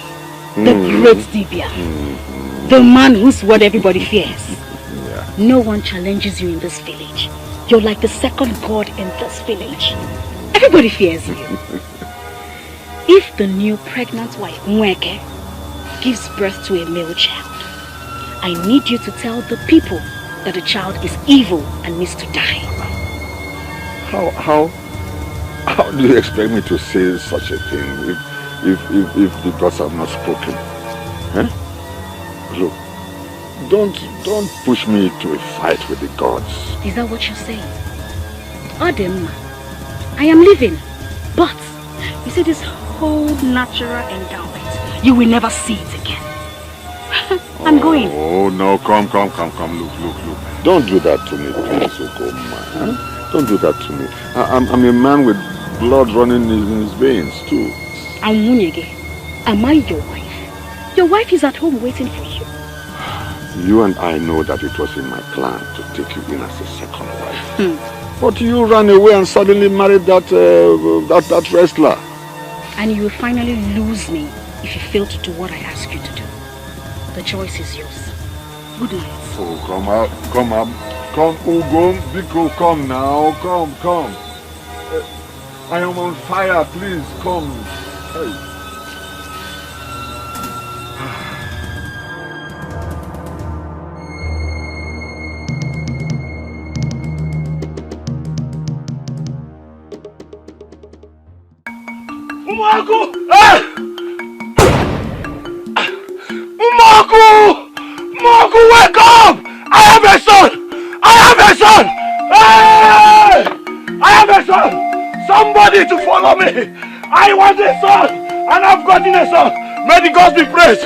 the great Dibia. The man whose word everybody fears.
Yeah.
No one challenges you in this village. You're like the second god in this village. Everybody fears you. If the new pregnant wife, Nwokike, gives birth to a male child, I need you to tell the people that the child is evil and needs to die.
How do you expect me to say such a thing if the gods have not spoken? Huh? Look, don't push me to a fight with the gods.
Is that what you're saying? Odem, I am leaving, but you see this whole natural endowment, you will never see it again. I'm going.
Oh no, come. Look. Don't do that to me, please, Okoma. Huh? Don't do that to me. I'm a man with blood running in his veins too.
I'm Nwokike. Am I your wife? Your wife is at home waiting for you.
You and I know that it was in my plan to take you in as a second wife. But you ran away and suddenly married that wrestler.
And you will finally lose me if you fail to do what I ask you to do. The choice is yours. Good night.
Oh, come Ugom, Biko, come now, come. I am on fire, please, come. Hey.
Umaku! Umaku, wake up! I have a son! Hey! I have a son! Somebody to follow me! I want a son! And I've gotten a son! May the gods be praised!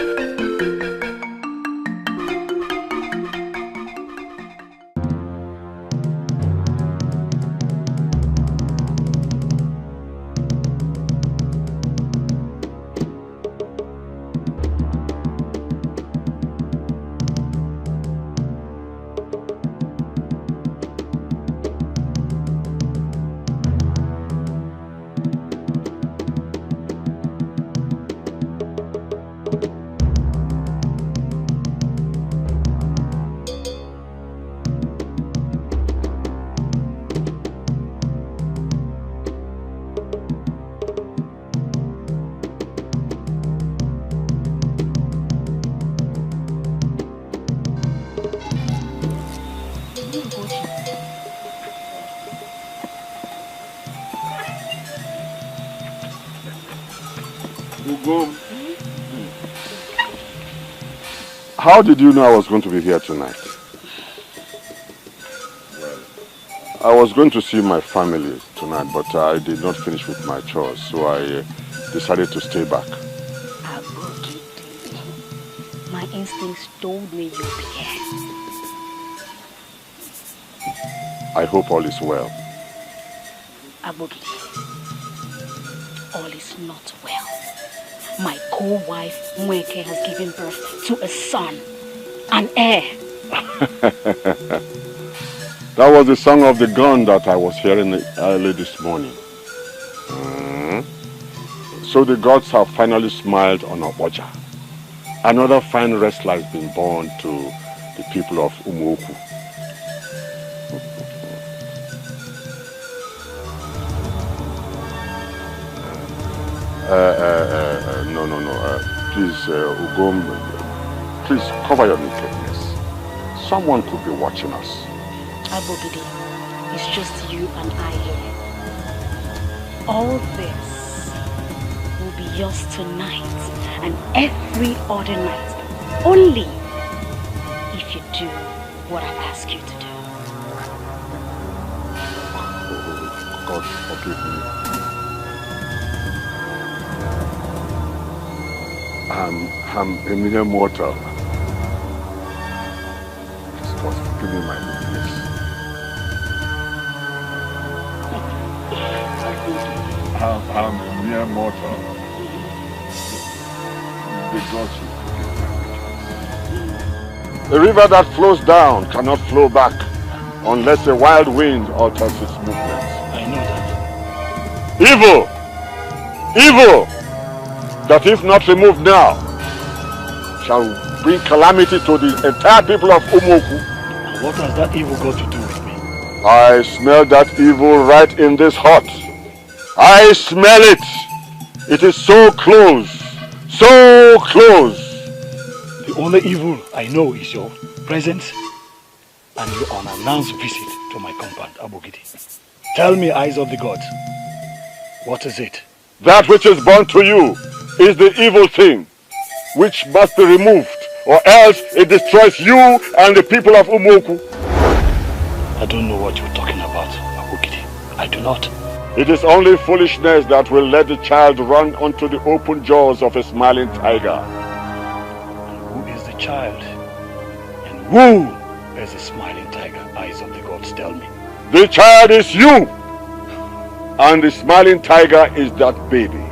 How did you know I was going to be here tonight? Well, I was going to see my family tonight, but I did not finish with my chores, so I decided to stay back.
My instincts told me you'd be here.
I hope all is well.
Agbogi, all is not well. My co-wife, Nwokike, has given birth to a son, an heir.
That was the song of the gun that I was hearing early this morning. So the gods have finally smiled on Oboja. Another fine wrestler has been born to the people of Umuoku.
No. Please, Ugom, please cover your nakedness. Someone could be watching us.
Abogidi, it's just you and I here. All this will be yours tonight and every other night. Only if you do what I ask you to do.
God forgive me. I'm a mere mortal. Please, God, forgive me my weakness. I'm a mere mortal. The gods will forgive my weakness. A river that flows down cannot flow back unless a wild wind alters its movements.
I know that.
Evil! That if not removed now, shall bring calamity to the entire people of Umuoku.
And what has that evil got to do with me?
I smell that evil right in this hut. I smell it. It is so close. So close.
The only evil I know is your presence and your unannounced visit to my compound, Abogidi. Tell me, eyes of the gods, what is it?
That which is born to you is the evil thing, which must be removed, or else it destroys you and the people of Umuoku.
I don't know what you're talking about, Abogidi. I do not.
It is only foolishness that will let the child run onto the open jaws of a smiling tiger.
Who is the child? And who is the smiling tiger? Eyes of the gods, tell me.
The child is you! And the smiling tiger is that baby,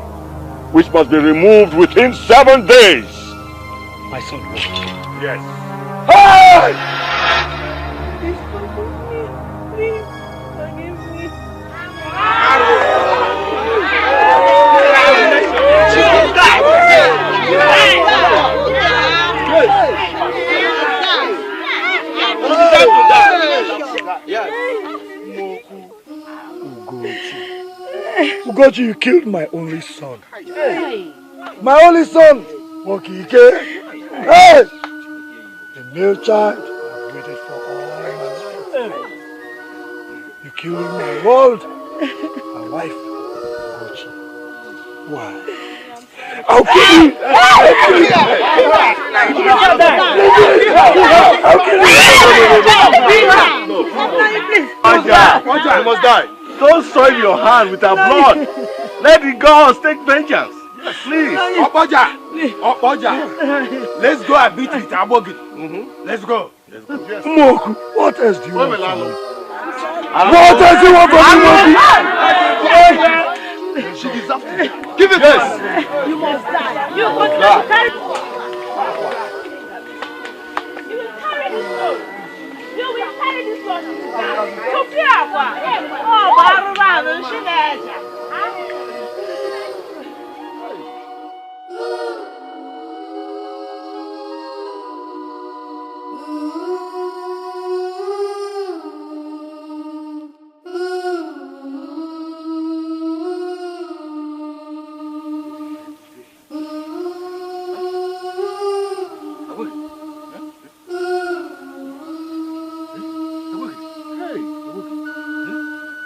which must be removed within 7 days.
My son, Nwokike.
Yes. Hey!
Please forgive me.
Ugochi, you killed my only son.
Hey.
My only son, Nwokike. Hey! The male child I've waited for all my life. You killed my world, my wife, Ugochi. Why? I'll kill you! I'll kill you! I'll kill you!
You must die. Don't soil your hand with our blood. Let the gods take vengeance. Please.
Opoja. Let's go and beat it, Abogidi. Let's go.
Yes. Moku, what else do you want from me?
What else do you want from
me? She deserves it. Give it to us.
You must die. You must die. You will carry this road. You will carry this road to Piagua. Oh, Barura, she needs.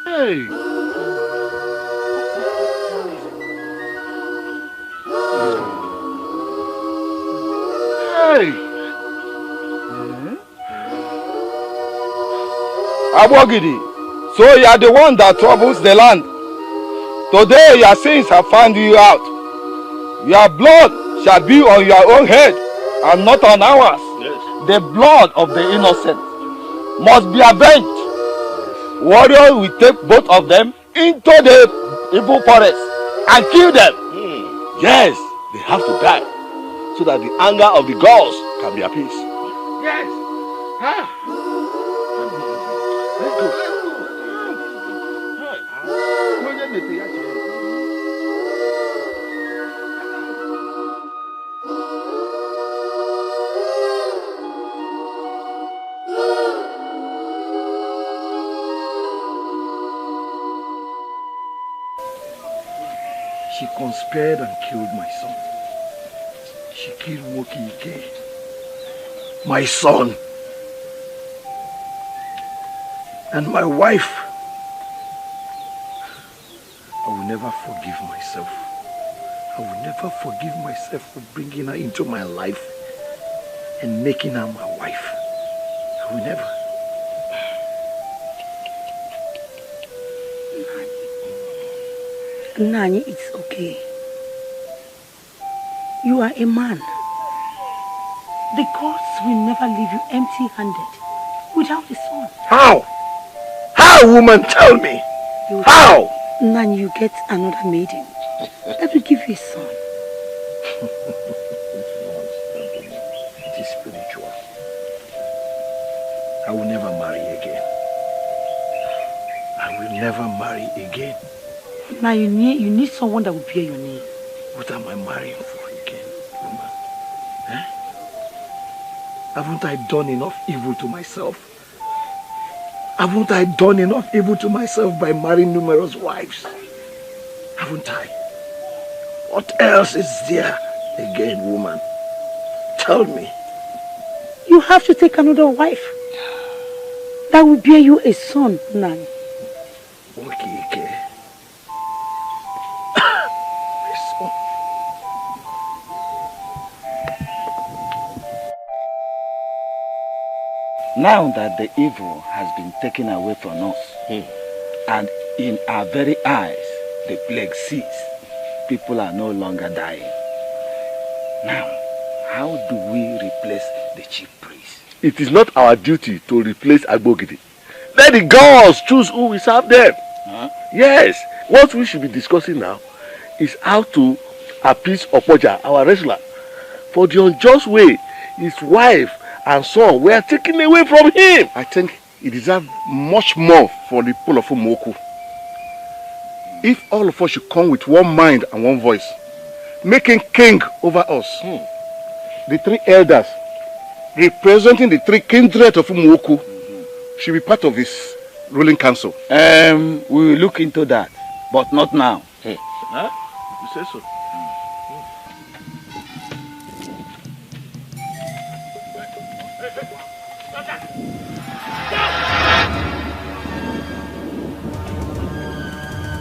Hey! Hey!
Abogidi, so you are the one that troubles the land. Today your sins have found you out. Your blood shall be on your own head and not on ours. Yes. The blood of the innocent must be avenged. Warrior will take both of them into the evil forest and kill them.
Yes, they have to die so that the anger of the gods can be appeased.
Yes.
Let's go.
She
conspired and killed my son. She killed Nwokike, my son, and my wife. I will never forgive myself. I will never forgive myself for bringing her into my life and making her my wife. I will never.
Nani, it's okay. You are a man. The gods will never leave you empty-handed without a son.
How? How, woman? Tell me. How?
Nani, you get another maiden that will give you a son.
It is spiritual. I will never marry again. I will never marry again.
Now you need someone that will bear your name.
What am I marrying for again, woman? Eh? Haven't I done enough evil to myself? Haven't I done enough evil to myself by marrying numerous wives? Haven't I? What else is there again, woman? Tell me.
You have to take another wife that will bear you a son, Nani.
Nwokike.
Now that the evil has been taken away from us, and in our very eyes, the plague ceased, people are no longer dying. Now, how do we replace the chief priest?
It is not our duty to replace Agbogidi. Let the gods choose who will serve them.
Huh?
Yes, what we should be discussing now is how to appease Opoja, our wrestler, for the unjust way his wife and son were taken away from him.
I think he deserves much more for the people of Umoku. If all of us should come with one mind and one voice, making king over us, the three elders representing the three kindred of Umoku should be part of his ruling council.
We will look into that, but not now.
Huh? You say so?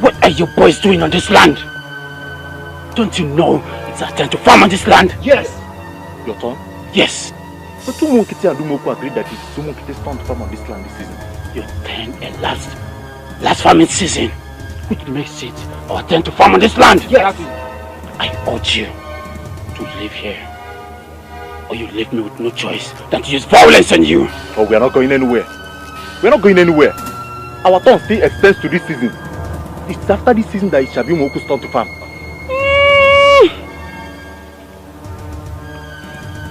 What are you boys doing on this land? Don't you know it's our time to farm on this land?
Yes. Your turn?
Yes.
But Nwokike and Umoku agreed that it's Nwokike's turn to farm on this land this season.
Your turn and last farming season, which makes it our turn to farm on this land.
Yes.
I urge you to live here, or you leave me with no choice than to use violence on you.
Oh, we are not going anywhere. We are not going anywhere. Our turn still extends to this season. It's after this season that it shall be Umoku's turn to farm.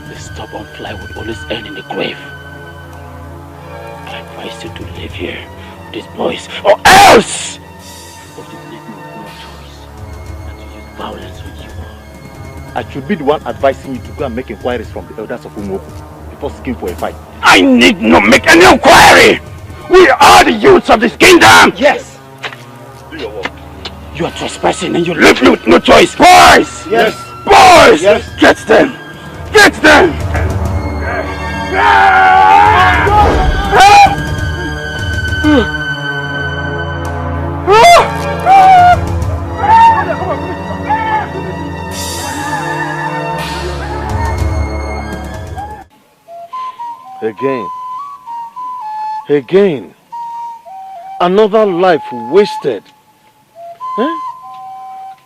The stubborn fly would always end in the grave. I advise you to live here with these boys, or else! Or you leave me with no choice than to use violence with you all.
I should be the one advising you to go and make inquiries from the elders of Umoku before seeking for a fight.
I need not make any inquiry! We are the youths of this kingdom!
Yes! Do your work.
You are trespassing and you leave me with no choice! Boys!
Yes!
Boys!
Yes!
Get them! Get them!
Again, another life wasted.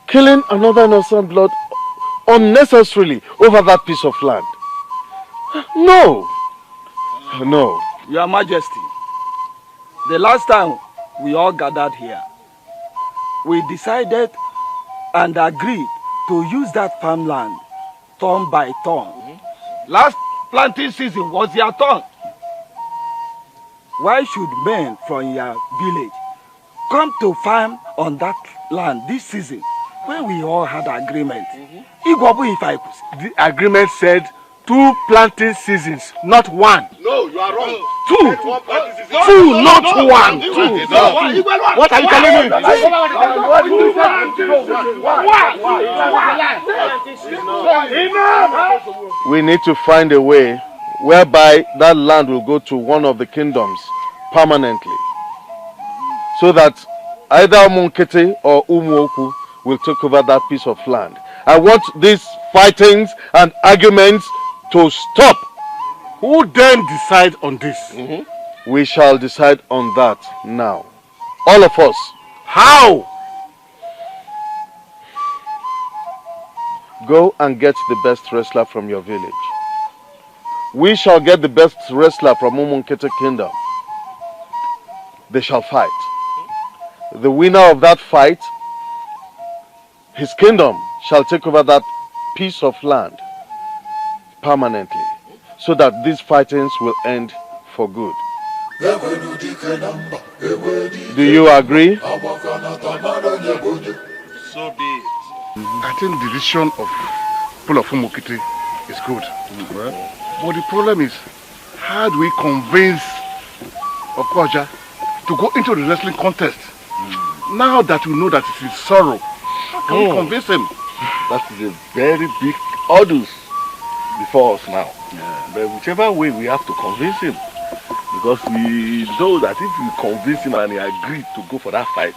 Killing another innocent blood unnecessarily over that piece of land. No. No.
Your Majesty, the last time we all gathered here, we decided and agreed to use that farmland turn by turn. Last planting season was your turn. Why should men from your village come to farm on that land this season when we all had agreement?
The agreement said
2 planting seasons, not 1.
No, you are wrong.
2. 2, not 1. 2. What are you telling me?
We need to find a way whereby that land will go to one of the kingdoms permanently, so that either Nwokike or Nwokike will take over that piece of land. I want these fightings and arguments to stop.
Who then decide on this?
We shall decide on that now. All of us.
How?
Go and get the best wrestler from your village. We shall get the best wrestler from Nwokike Kingdom. They shall fight. The winner of that fight, his kingdom shall take over that piece of land permanently, so that these fightings will end for good. Do you agree?
So be it. I think the decision of people of Nwokike is good. But the problem is, how do we convince Okoja to go into the wrestling contest? Now that we know that it is sorrow, how can we convince him?
That is a very big ordeal before us now. But whichever way, we have to convince him. Because we know that if we convince him and he agreed to go for that fight,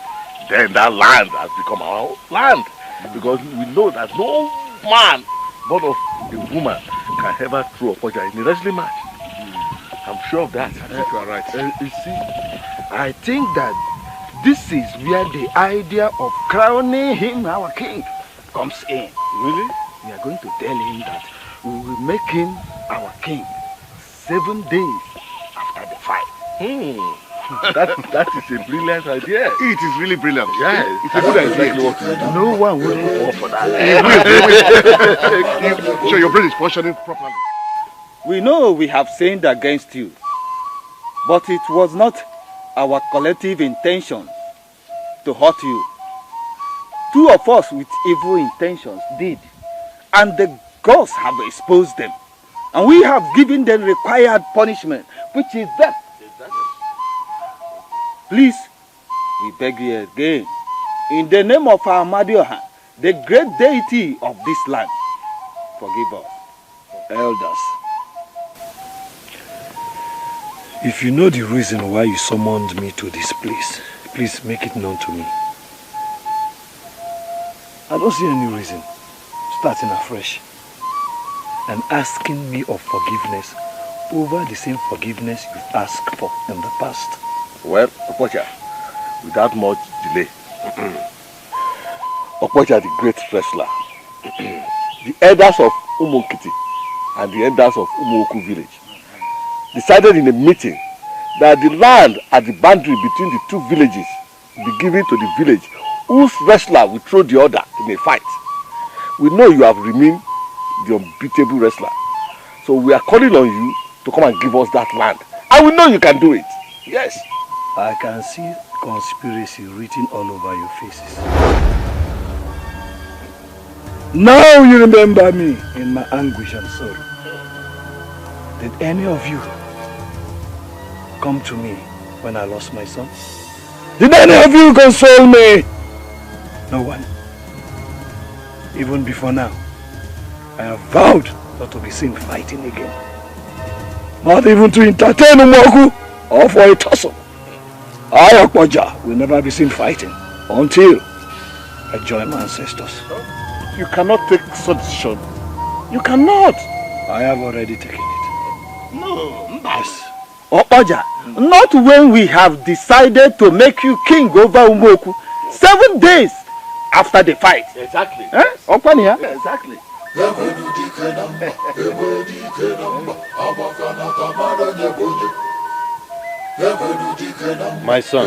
then that land has become our land. Because we know that no man, born of a woman, can ever throw a punch in a wrestling match. I'm sure of that.
I think you are right.
You see, I think that this is where the idea of crowning him our king comes in.
Really?
We are going to tell him that we will make him our king 7 days after the fight.
That is a brilliant idea.
It is really brilliant.
Yeah,
it's a good idea.
No one will fall for that.
So your brain is functioning properly.
We know we have sinned against you, but it was not our collective intention to hurt you. 2 of us with evil intentions did, and the gods have exposed them, and we have given them required punishment, which is death. Please, we beg you again, in the name of our Amadioha, the great deity of this land, forgive us.
Elders, if you know the reason why you summoned me to this place, please make it known to me. I don't see any reason starting afresh and asking me of forgiveness over the same forgiveness you've asked for in the past.
Well, Okocha, without much delay, Okocha, the great wrestler, the elders of Nwokike and the elders of Nwokike village decided in a meeting that the land at the boundary between the 2 villages be given to the village whose wrestler will throw the other in a fight. We know you have remained the unbeatable wrestler, so we are calling on you to come and give us that land, and we know you can do it. Yes.
I can see conspiracy written all over your faces. Now you remember me in my anguish and sorrow. Did any of you come to me when I lost my son? Did any of you console me? No one. Even before now, I have vowed not to be seen fighting again. Not even to entertain Nwokike or for a tussle. I, Okpoja, will never be seen fighting until I join my ancestors.
You cannot take such decision. You cannot.
I have already taken it.
No.
Yes.
Okpoja, not when we have decided to make you king over Nwokike 7 days after the fight.
Exactly.
Okpania?
Yeah, exactly.
My son,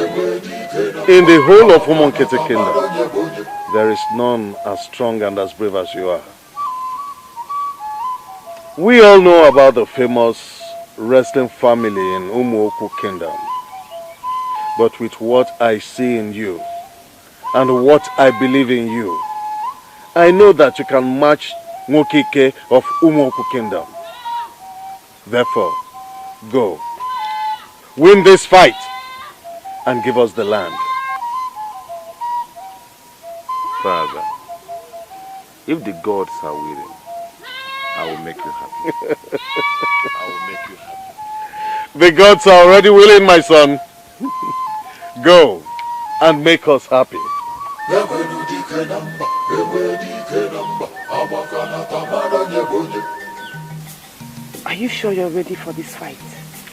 in the whole of Nwokike Kingdom, there is none as strong and as brave as you are. We all know about the famous wrestling family in Nwokike Kingdom. But with what I see in you and what I believe in you, I know that you can match Nwokike of Nwokike Kingdom. Therefore, go. Win this fight and give us the land.
Father, if the gods are willing, I will make you happy. I will make you happy.
The gods are already willing, my son. Go and make us happy.
Are you sure you're ready for this fight?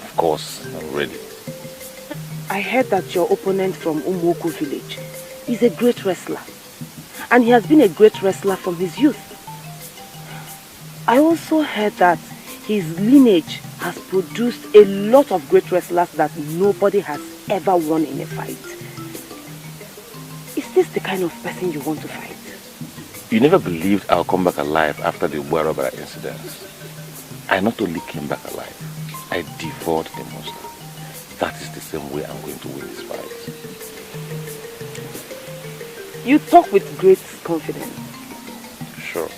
Of course, I'm ready.
I heard that your opponent from Umoku village is a great wrestler. And he has been a great wrestler from his youth. I also heard that his lineage has produced a lot of great wrestlers that nobody has ever won in a fight. Is this the kind of person you want to fight?
You never believed I'll come back alive after the Ubuarobara incident. I not only came back alive, I devoured the monster. That is the same way I'm going to win this fight.
You talk with great confidence.
Sure,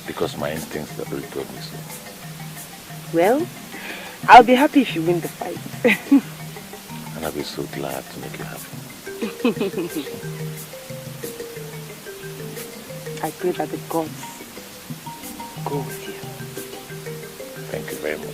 because my instincts have already told me so.
Well, I'll be happy if you win the fight.
And I'll be so glad to make you happy.
I pray that the gods go with you.
Thank you very much.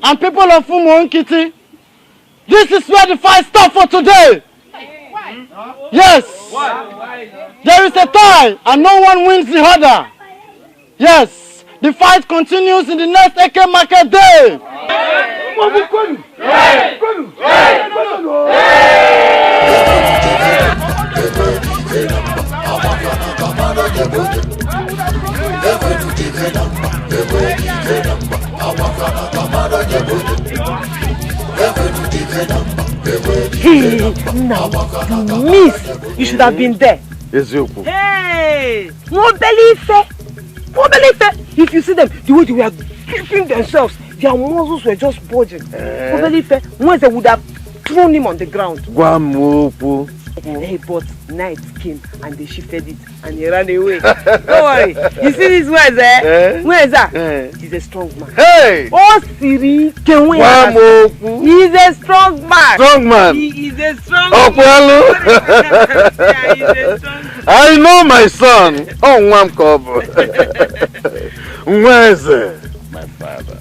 And people of Nwokike, this is where the fight stops for today. Yes. There is a tie and no one wins the other. Yes. The fight continues in the next Eke Market Day.
Now, miss, you should have been there. Hey! Won't believe it! Won't believe it! If you see them, the way they were gripping themselves, their muscles were just bulging. Won't believe it! Once they would have thrown him on the ground. Hey, but night came and they shifted it and he ran away. Don't worry. You see these words, eh? Where is that? He's a strong man.
Hey!
Oh, Siri, can we? He's a strong man.
Strong man.
He is a strong
man. Yeah, he's a strong man. I know my son. Oh, Nwamkobo. Where is it?
My father.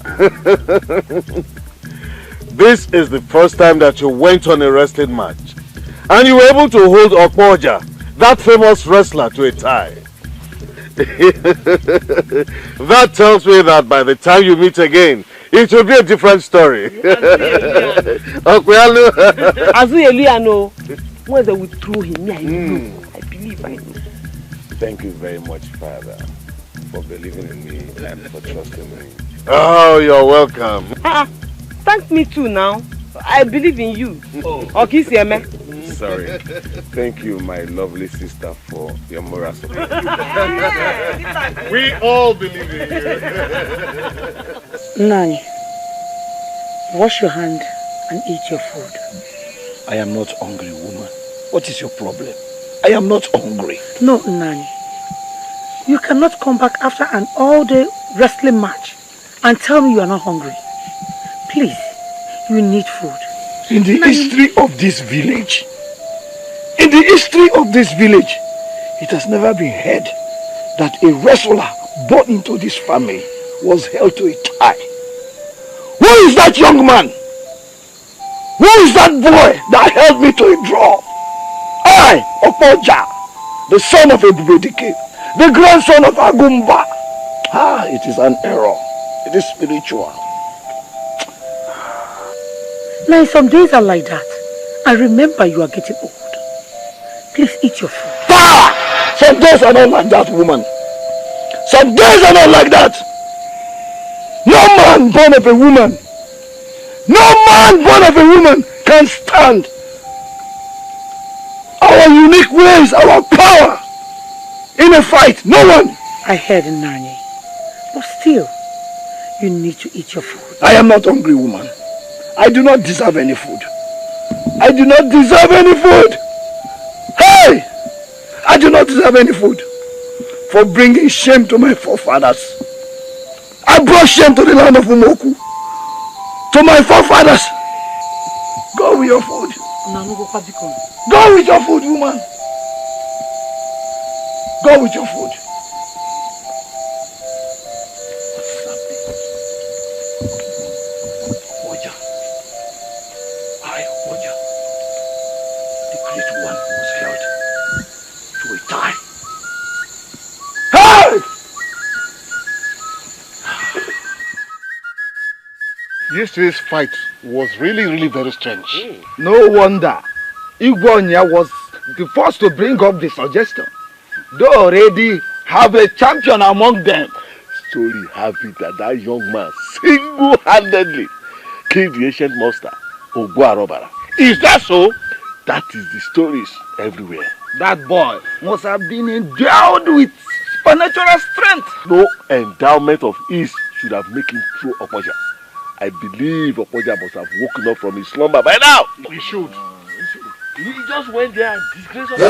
This is the first time that you went on a wrestling match. And you were able to hold Okpoja, that famous wrestler, to a tie. That tells me that by the time you meet again, it will be a different story.
Azuyeluano, when they would throw him, I know. I believe I know.
Thank you very much, Father, for believing in me and for trusting me.
Oh, you're welcome.
Thank me too now. I believe in you. Okay,
sorry. Thank you, my lovely sister, for your moral support. We all believe in you.
Nani, wash your hand and eat your food.
I am not hungry, woman. What is your problem? I am not hungry.
No, Nani. You cannot come back after an all-day wrestling match and tell me you are not hungry. Please, you need food.
In the history of this village, it has never been heard that a wrestler born into this family was held to a tie. Who is that young man? Who is that boy that held me to a draw? I, Opoja, the son of Dikeh, the grandson of Agumba. It is an error. It is spiritual.
Now, some days are like that. And remember, you are getting old. Please eat your food.
Some days are not like that, woman. Some days are not like that. No man born of a woman, can stand our unique ways, our power in a fight. No one.
I heard Nani. But still, you need to eat your food.
I am not hungry, woman. I do not deserve any food. I do not deserve any food. Hey! I do not deserve any food for bringing shame to my forefathers. I brought shame to the land of Umoku, to my forefathers. Go with your food. Go with your food, woman. Go with your food.
Yesterday's fight was really very strange.
No wonder Igwonya was the first to bring up the suggestion. They already have a champion among them.
Story have it that young man single-handedly killed the ancient monster, Ogwarobara. Is that so? That is the stories everywhere.
That boy must have been endowed with supernatural strength.
No endowment of ease should have made him through Opoja. I believe Opoja must have woken up from his slumber by now.
He should.
He just went there and disgraced us.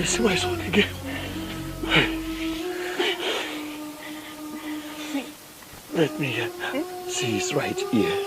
I see my son again. Let me see his right ear.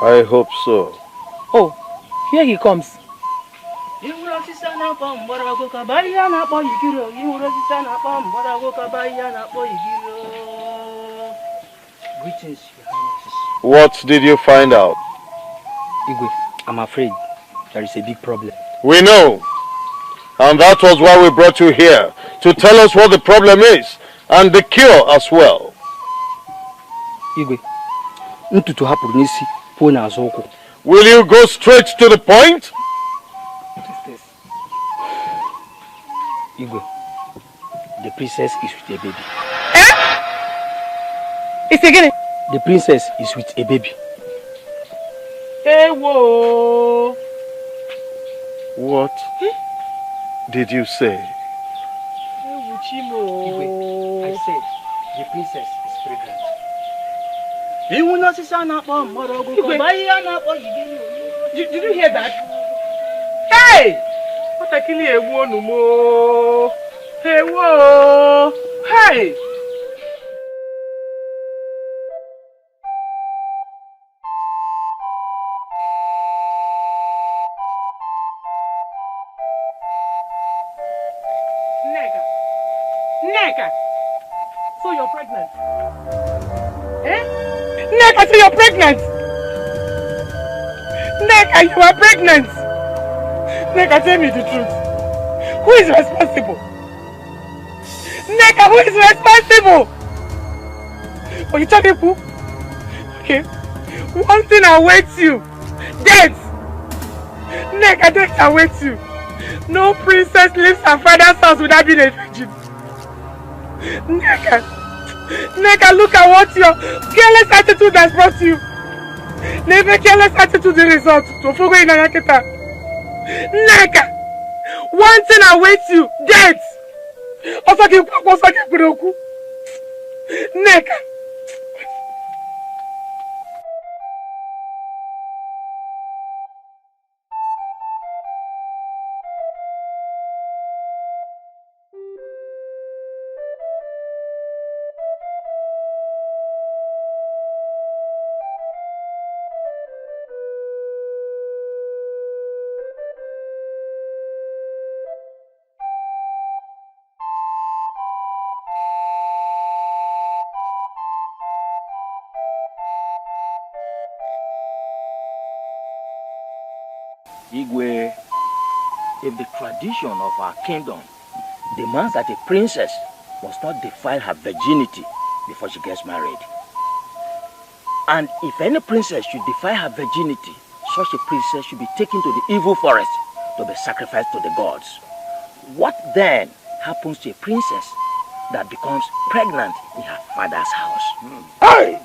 I hope so.
Oh, here he comes. Greetings, Your Highness.
What did you find out?
Igwe, I'm afraid there is a big problem.
We know. And that was why we brought you here, to tell us what the problem is, and the cure as well.
Igwe, ntutu hapụrụ n'isi pụọ n'azụ ụkwụ.
Will you go straight to the point?
Igwe, the princess is with a baby.
It's again.
The princess is with a baby.
Hey, whoa.
What did you say?
Igwe, I said the princess is pregnant.
Did you hear that? Hey! What a killing a woman no more. Hey, whoa! Hey! Neka! So you're pregnant? Eh? Neka, so you're pregnant! Neka, you are pregnant! Neka, tell me the truth. Who is responsible? Neka, who is responsible? Oh, you tell people?
Okay. One thing awaits you. Death. Nneka, death awaits you. No princess leaves her father's house without being a virgin. Nneka, look at what your careless attitude has brought you. Never careless attitude the result. Nneka, one thing awaits you. Death. Nneka.
Igwe, if the tradition of our kingdom demands that a princess must not defile her virginity before she gets married, and if any princess should defile her virginity, such a princess should be taken to the evil forest to be sacrificed to the gods. What then happens to a princess that becomes pregnant in her father's house?
Hey!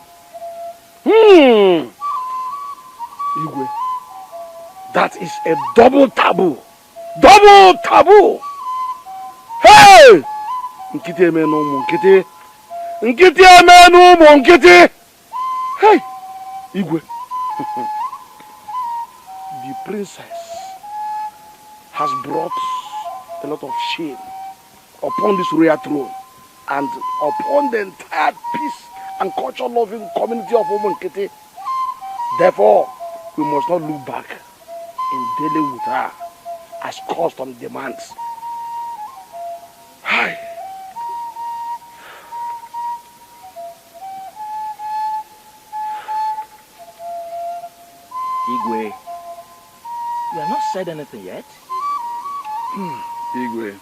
Igwe, that is a double taboo. Double taboo! Hey! Nkiti emenu munkiti. Nkiti emenu munkiti. Hey! Igwe. The princess has brought a lot of shame upon this royal throne and upon the entire peace and culture-loving community of Umunkiti. Therefore, we must not look back in dealing with her as custom demands. Hi.
Igwe, you have not said anything yet.
Igwe,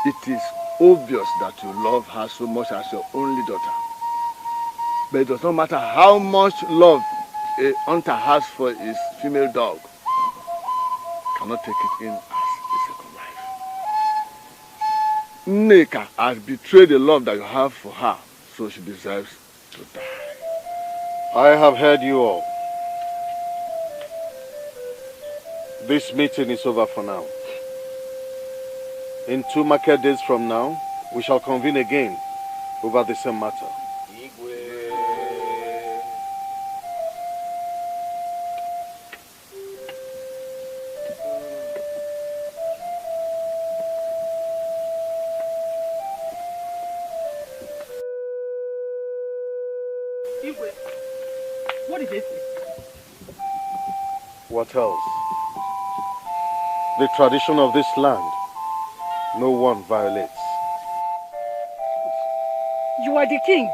it is obvious that you love her so much as your only daughter. But it does not matter how much love a hunter has for his female dog. Cannot take it in as a second life. Nneka has betrayed the love that you have for her, so she deserves to die.
I have heard you all. This meeting is over for now. In 2 market days from now, we shall convene again over the same matter.
What is this?
What else? The tradition of this land, no one violates.
You are the king.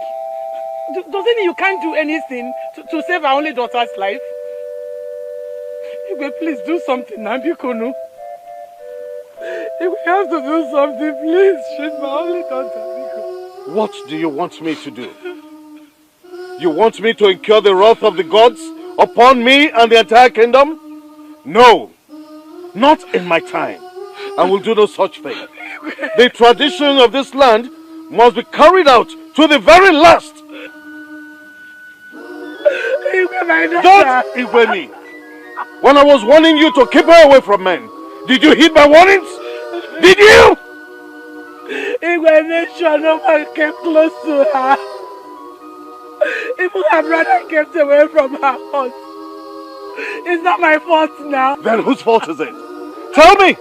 Doesn't mean you can't do anything to save our only daughter's life? Igwe, please do something now, Bikono. If we have to do something, please. She's my only daughter, Biko.
What do you want me to do? You want me to incur the wrath of the gods upon me and the entire kingdom? No, not in my time. I will do no such thing. The tradition of this land must be carried out to the very last. Don't Igwe me. When I was warning you to keep her away from men, did you heed my warnings? Did you?
Igwe made sure no one came close to her. Even her brother kept away from her house. It's not my fault now.
Then whose fault is it? Tell me,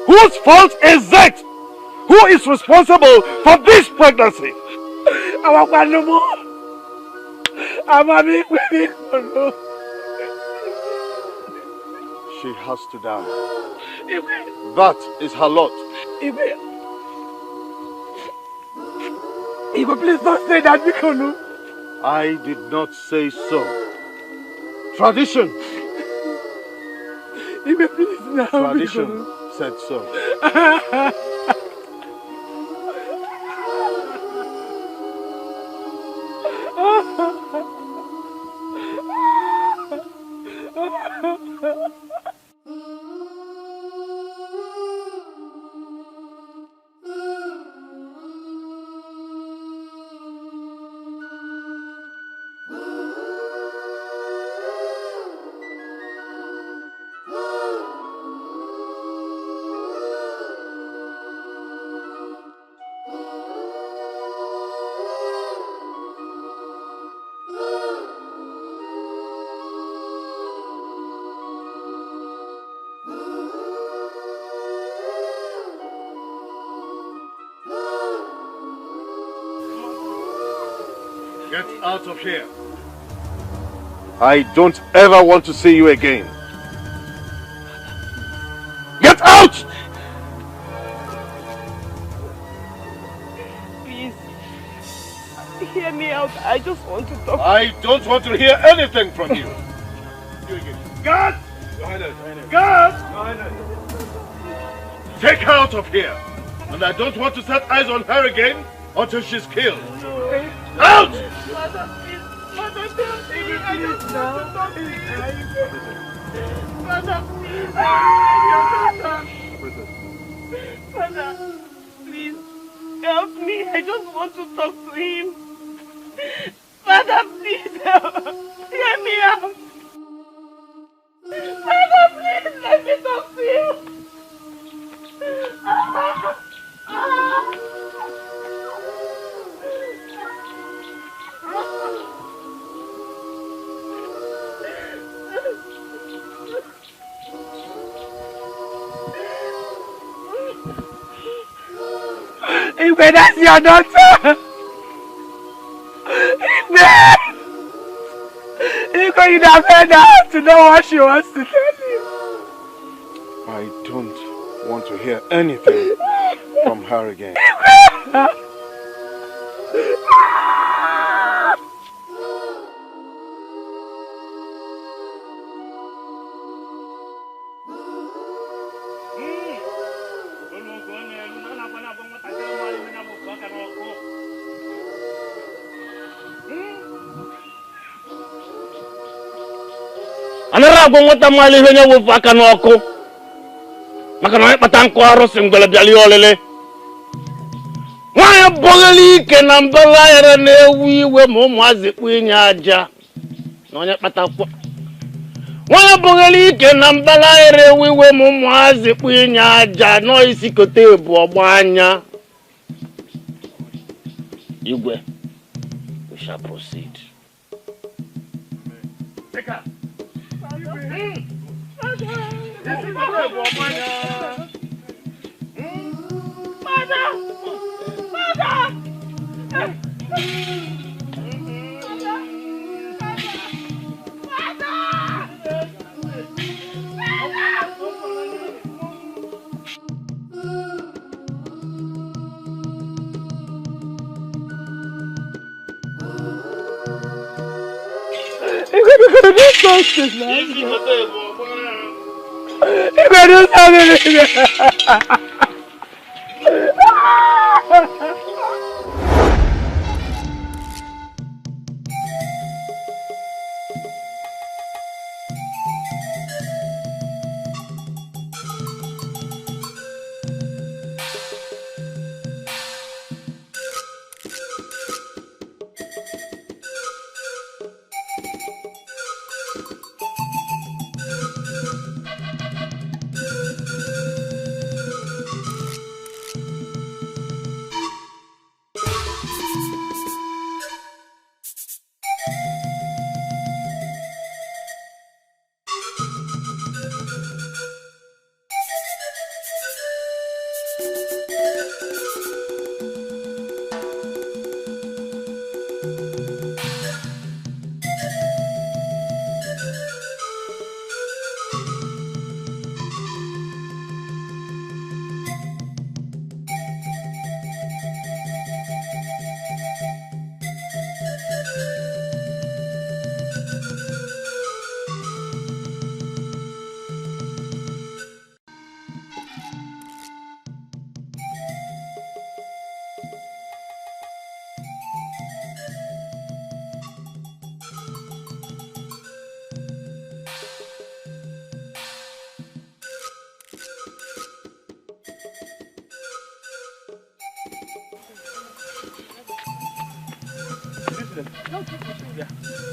whose fault is it? Who is responsible for this pregnancy?
Our Kwanumo. Our baby.
She has to die. That is her lot.
Igwe, please don't say that, Bikono.
I did not say so. Tradition.
Igwe, please now.
Tradition
Bikono
said so. Get out of here. I don't ever want to see you again. Get out!
Please, hear me out. I just want to talk.
I don't want to hear anything from you. Guard! Guard! Take her out of here. And I don't want to set eyes on her again until she's killed. Out!
Father, please. Father, don't see me. I just want to talk to you. Father, please. Father, please. Help me. I just want to talk to him. Father, please help. Hear me out. Father, please let me talk to you.
Ibeh, that's your daughter! Ibeh! Ibeh, you'd have heard her to know what she wants to tell you.
I don't want to hear anything from her again.
Anara go nwata mali ihe nye wofu aka n'ọkụ maka na kpata nkụ arụsị mgbele bịali olele nwanyị bọgheli ike na mbala ere na-ewu iwe ma ụmụazị kpu inye aja na onye kpatakwa nwanyị bọgheli ike na mbala ere ewu iwe ma ụmụazị kpu inye aja nọ isi kote ebu ọgba anya Igwe, we shall proceed. Take her.
You're going to do something now. You're going to do something.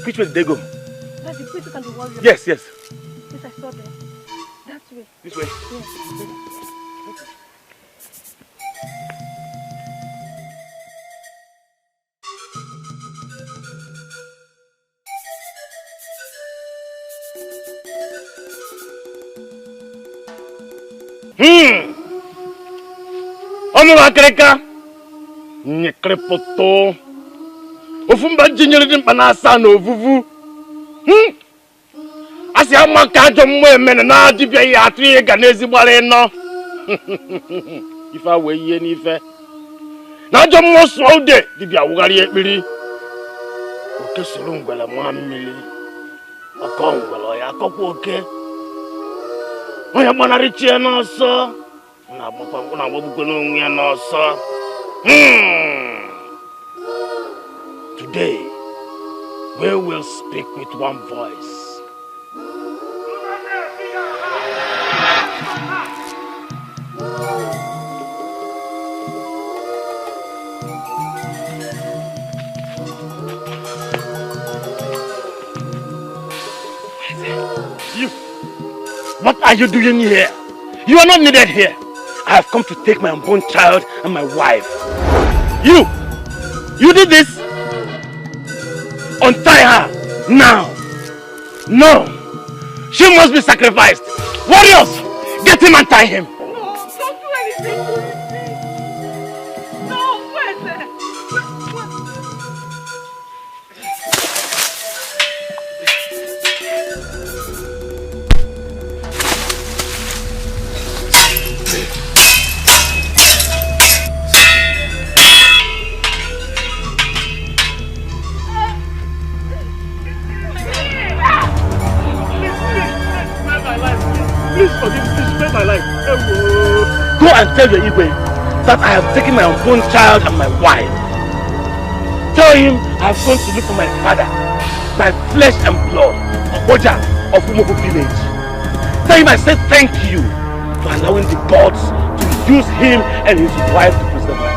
Which way did they go?
That's the priest and the warrior.
Yes, yes.
Yes, I saw them. That way.
This way?
Yes.
Omu wakreka. Nyekrepoto. Ofumba jinyere di mpanasa na ovuvu. Asi amaka ajo mmụọ emene na dibia ya atụ ihe ga n'ezigbara ịnọ. Ife awe ihe n'ife. Na ajo mmụọ sụọ ude dibia wugharị ekpiri. Oke soro ngwele mụọ mmiri. Ọkọ ngwele ya akọkwa oke. Onye gbanarịchie n'ọsọ. Na-agbabukwe n'onwe ya n'ọsọ. Today, we will speak with one voice. You, what are you doing here? You are not needed here. I have come to take my unborn child and my wife. You did this? Untie her now. No, she must be sacrificed. Warriors, get him and tie him.
No, don't do anything to him. No, where's that?
Please my life. Go and tell your Ibeh that I have taken my unborn child and my wife. Tell him I have gone to look for my father, my flesh and blood, Oja of Umoko village. Tell him I said thank you for allowing the gods to use him and his wife to preserve my life.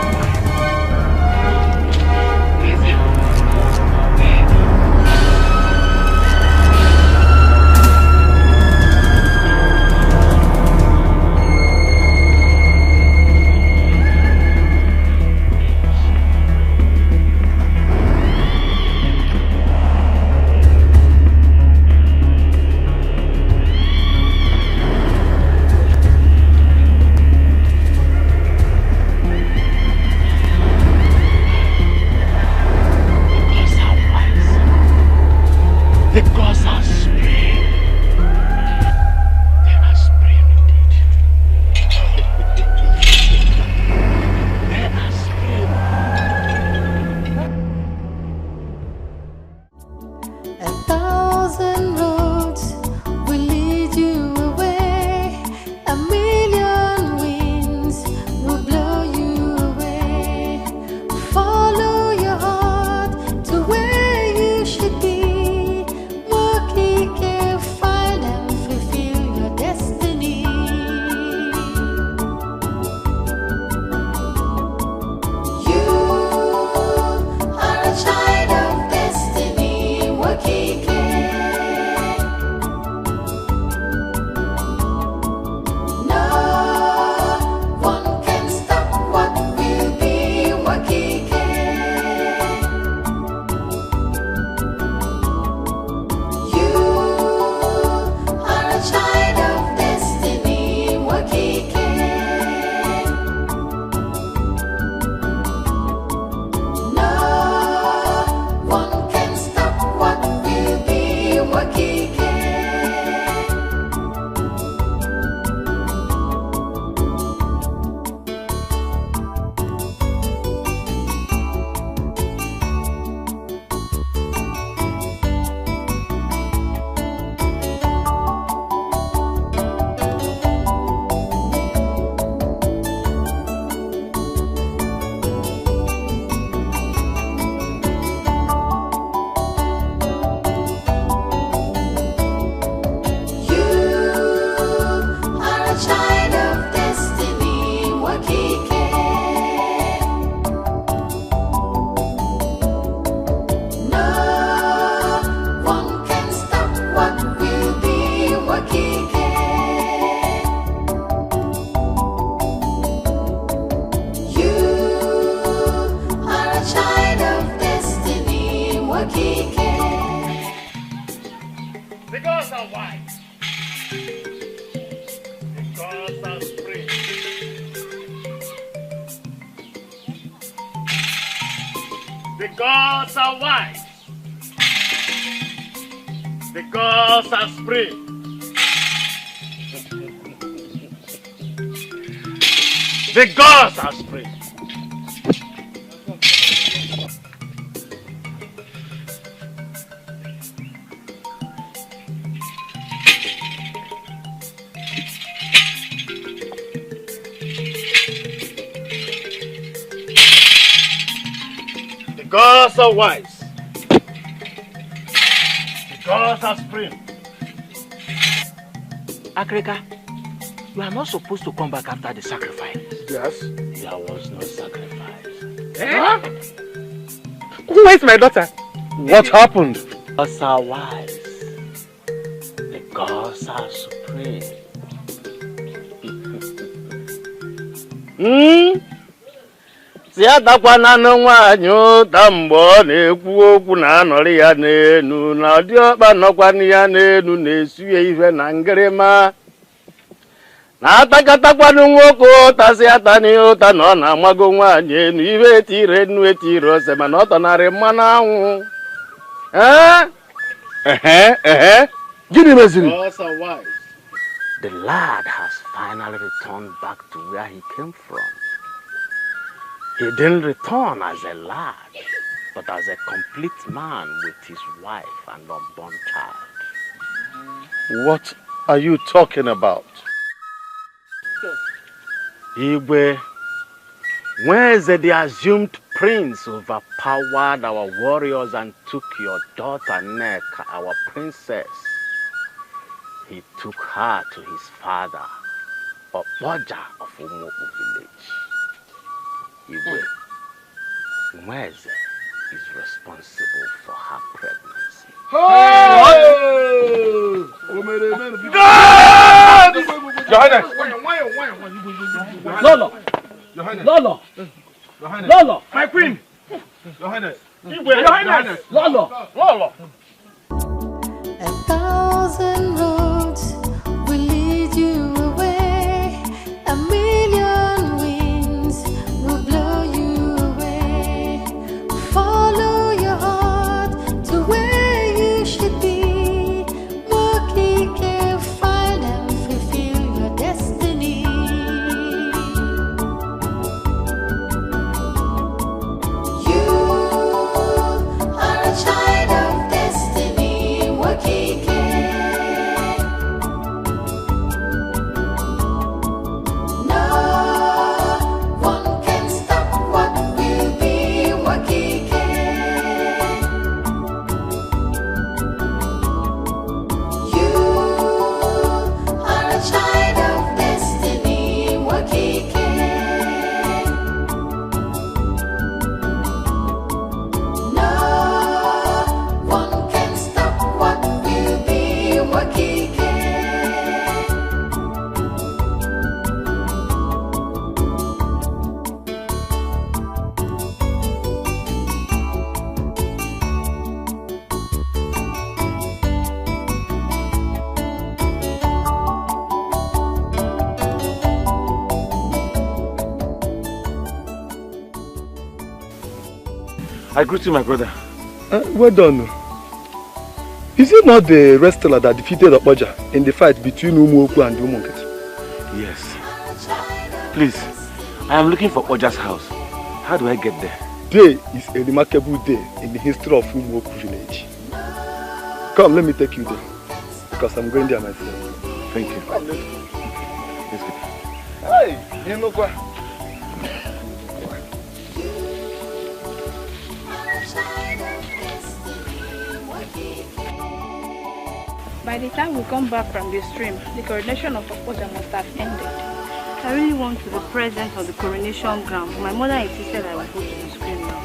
The gods are wise. The gods are spring. The gods are spring. The gods are wise. The gods are spring.
Akreka, you are not supposed to come back after the sacrifice.
Yes.
There was no sacrifice.
Huh?
Who is my daughter?
What happened?
The gods are wise. The gods are supreme.
Si atakwana nwaanyị ụta mgbe ọ na-ekwu okwu na anọrị ya n'enu na ọdịọkpa nọkwana ya n'enu na-esu ya ihe na ngịrịma na atakatakwanụ nwoke ụta si ata n'ihe ụta na ọ na-amago nwaanyị enu ihe etire nnu etire ose mana ọ tọnarị mmanụ anwụ.
Gịnị meziri?
The lad has finally returned back to where he came from. He didn't return as a lad, but as a complete man with his wife and unborn child.
What are you talking about?
Igwe, where's the assumed prince overpowered our warriors and took your daughter Nneka, our princess? He took her to his father, Opoja of Umuoku village. Igwe, Nweze is responsible for her pregnancy.
God!
Lolo! Lolo! Lolo!
My queen!
Your Highness!
Your Highness!
Lolo!
Lolo!
1,000 roads will lead you away. 1,000,000 winds will blow you away. Follow your heart to where you should be. Nwokike, find and fulfill your destiny. You are a child of destiny. Nwokike. No one can stop what will be. Nwokike. You are a child of destiny. Nwokike. No one can stop what will be. Nwokike.
I greet you, my brother.
Well done. Is it not the wrestler that defeated Opoja in the fight between Umuoku and Nwokike?
Yes. Please, I am looking for Oja's house. How do I get there?
Today is a remarkable day in the history of Umuoku village. Come, let me take you there. Because I'm going there myself.
Thank you. Let's go.
Hey, you know what?
By the time we come back from the stream, the coronation of Opoja must have ended. I really want to be present on the coronation ground. My mother insisted I would go to the stream now.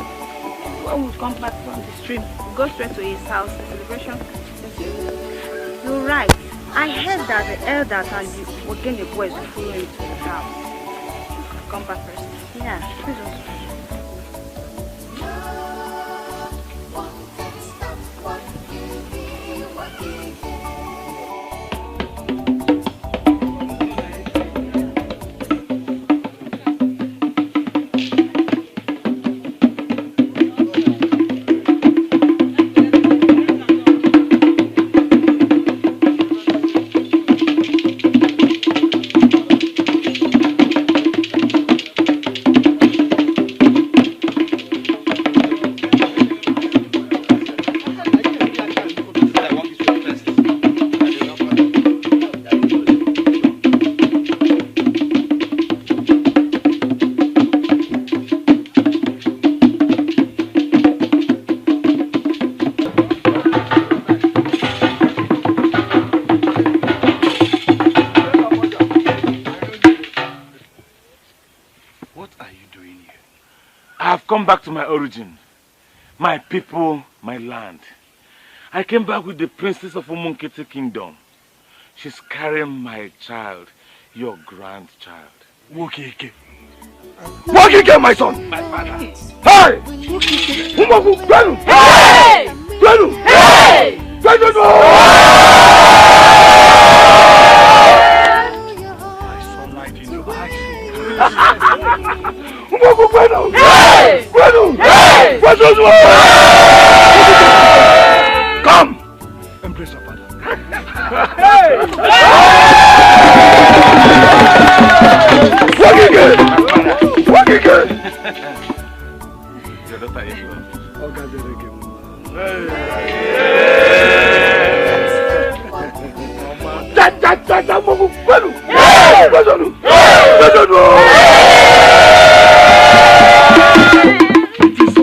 When we come back from the stream, we go straight to his house. The celebration. You're right. I heard that the elders and the Ogene boys will follow him to the house. Come back first. Yeah, please don't.
What are you doing here? I have come back to my origin. My people, my land. I came back with the princess of Nwokike kingdom. She's carrying my child, your grandchild.
Nwokike. Nwokike, my son!
My father.
Hey! Umogu, Gwenu! Hey! Gwenu! Hey! Gwenu! I saw light in your eyes. Umogu, Gwenu! Hey! Gwenu! Hey! Gwenu! Come! Embrace your father. Hey! Nwokike! Nwokike!
Your daughter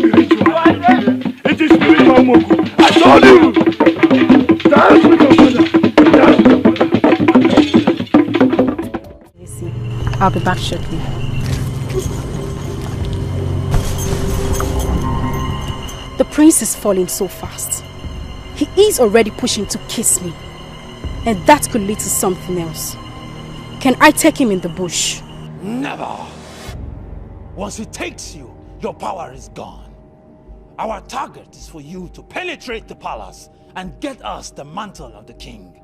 is well.
It is spiritual, Moku. I told you. Dance with your father. Dance with your father.
I'll be back shortly.
The prince is falling so fast. He is already pushing to kiss me. And that could lead to something else. Can I take him in the bush?
Never. Once he takes you, your power is gone. Our target is for you to penetrate the palace and get us the mantle of the king.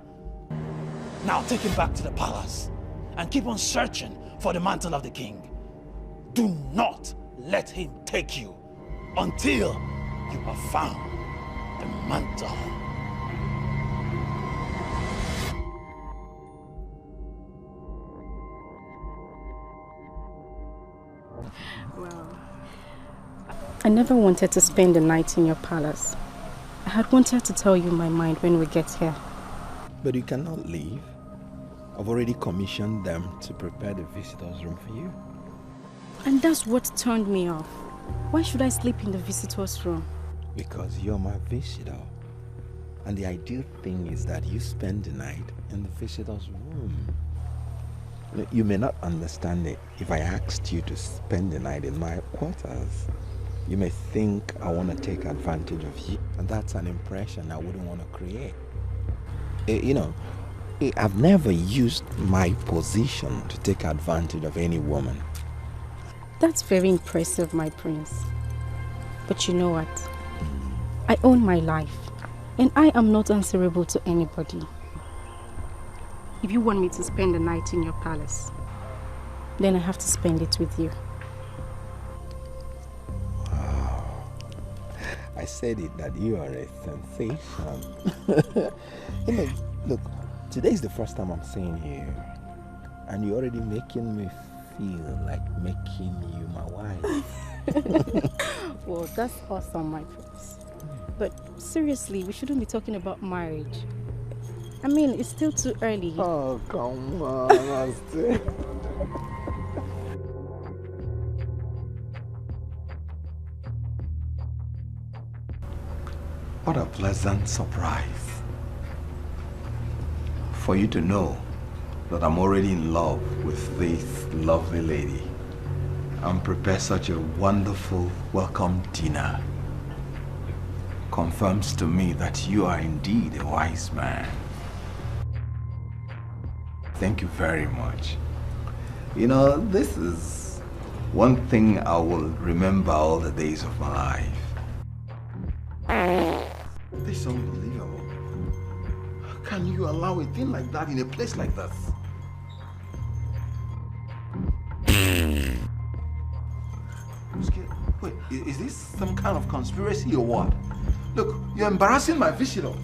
Now take him back to the palace and keep on searching for the mantle of the king. Do not let him take you until you have found the mantle.
Well, I never wanted to spend the night in your palace. I had wanted to tell you my mind when we get here.
But you cannot leave. I've already commissioned them to prepare the visitors' room for you.
And that's what turned me off. Why should I sleep in the visitors' room?
Because you're my visitor. And the ideal thing is that you spend the night in the visitors' room. You may not understand it if I asked you to spend the night in my quarters. You may think I want to take advantage of you, and that's an impression I wouldn't want to create. You know, I've never used my position to take advantage of any woman.
That's very impressive, my prince. But you know what? I own my life, and I am not answerable to anybody. If you want me to spend the night in your palace, then I have to spend it with you.
Wow. I said it that you are a sensation. You know, look, today is the first time I'm seeing you, and you're already making me feel like making you my wife.
Well, that's awesome, my prince. But seriously, we shouldn't be talking about marriage. I mean, it's still too early.
Oh, come on, What a pleasant surprise. For you to know that I'm already in love with this lovely lady and prepare such a wonderful welcome dinner. Confirms to me that you are indeed a wise man. Thank you very much. You know, this is one thing I will remember all the days of my life. This is unbelievable. How can you allow a thing like that in a place like this? Wait, is this some kind of conspiracy or what? Look, you're embarrassing my visitor.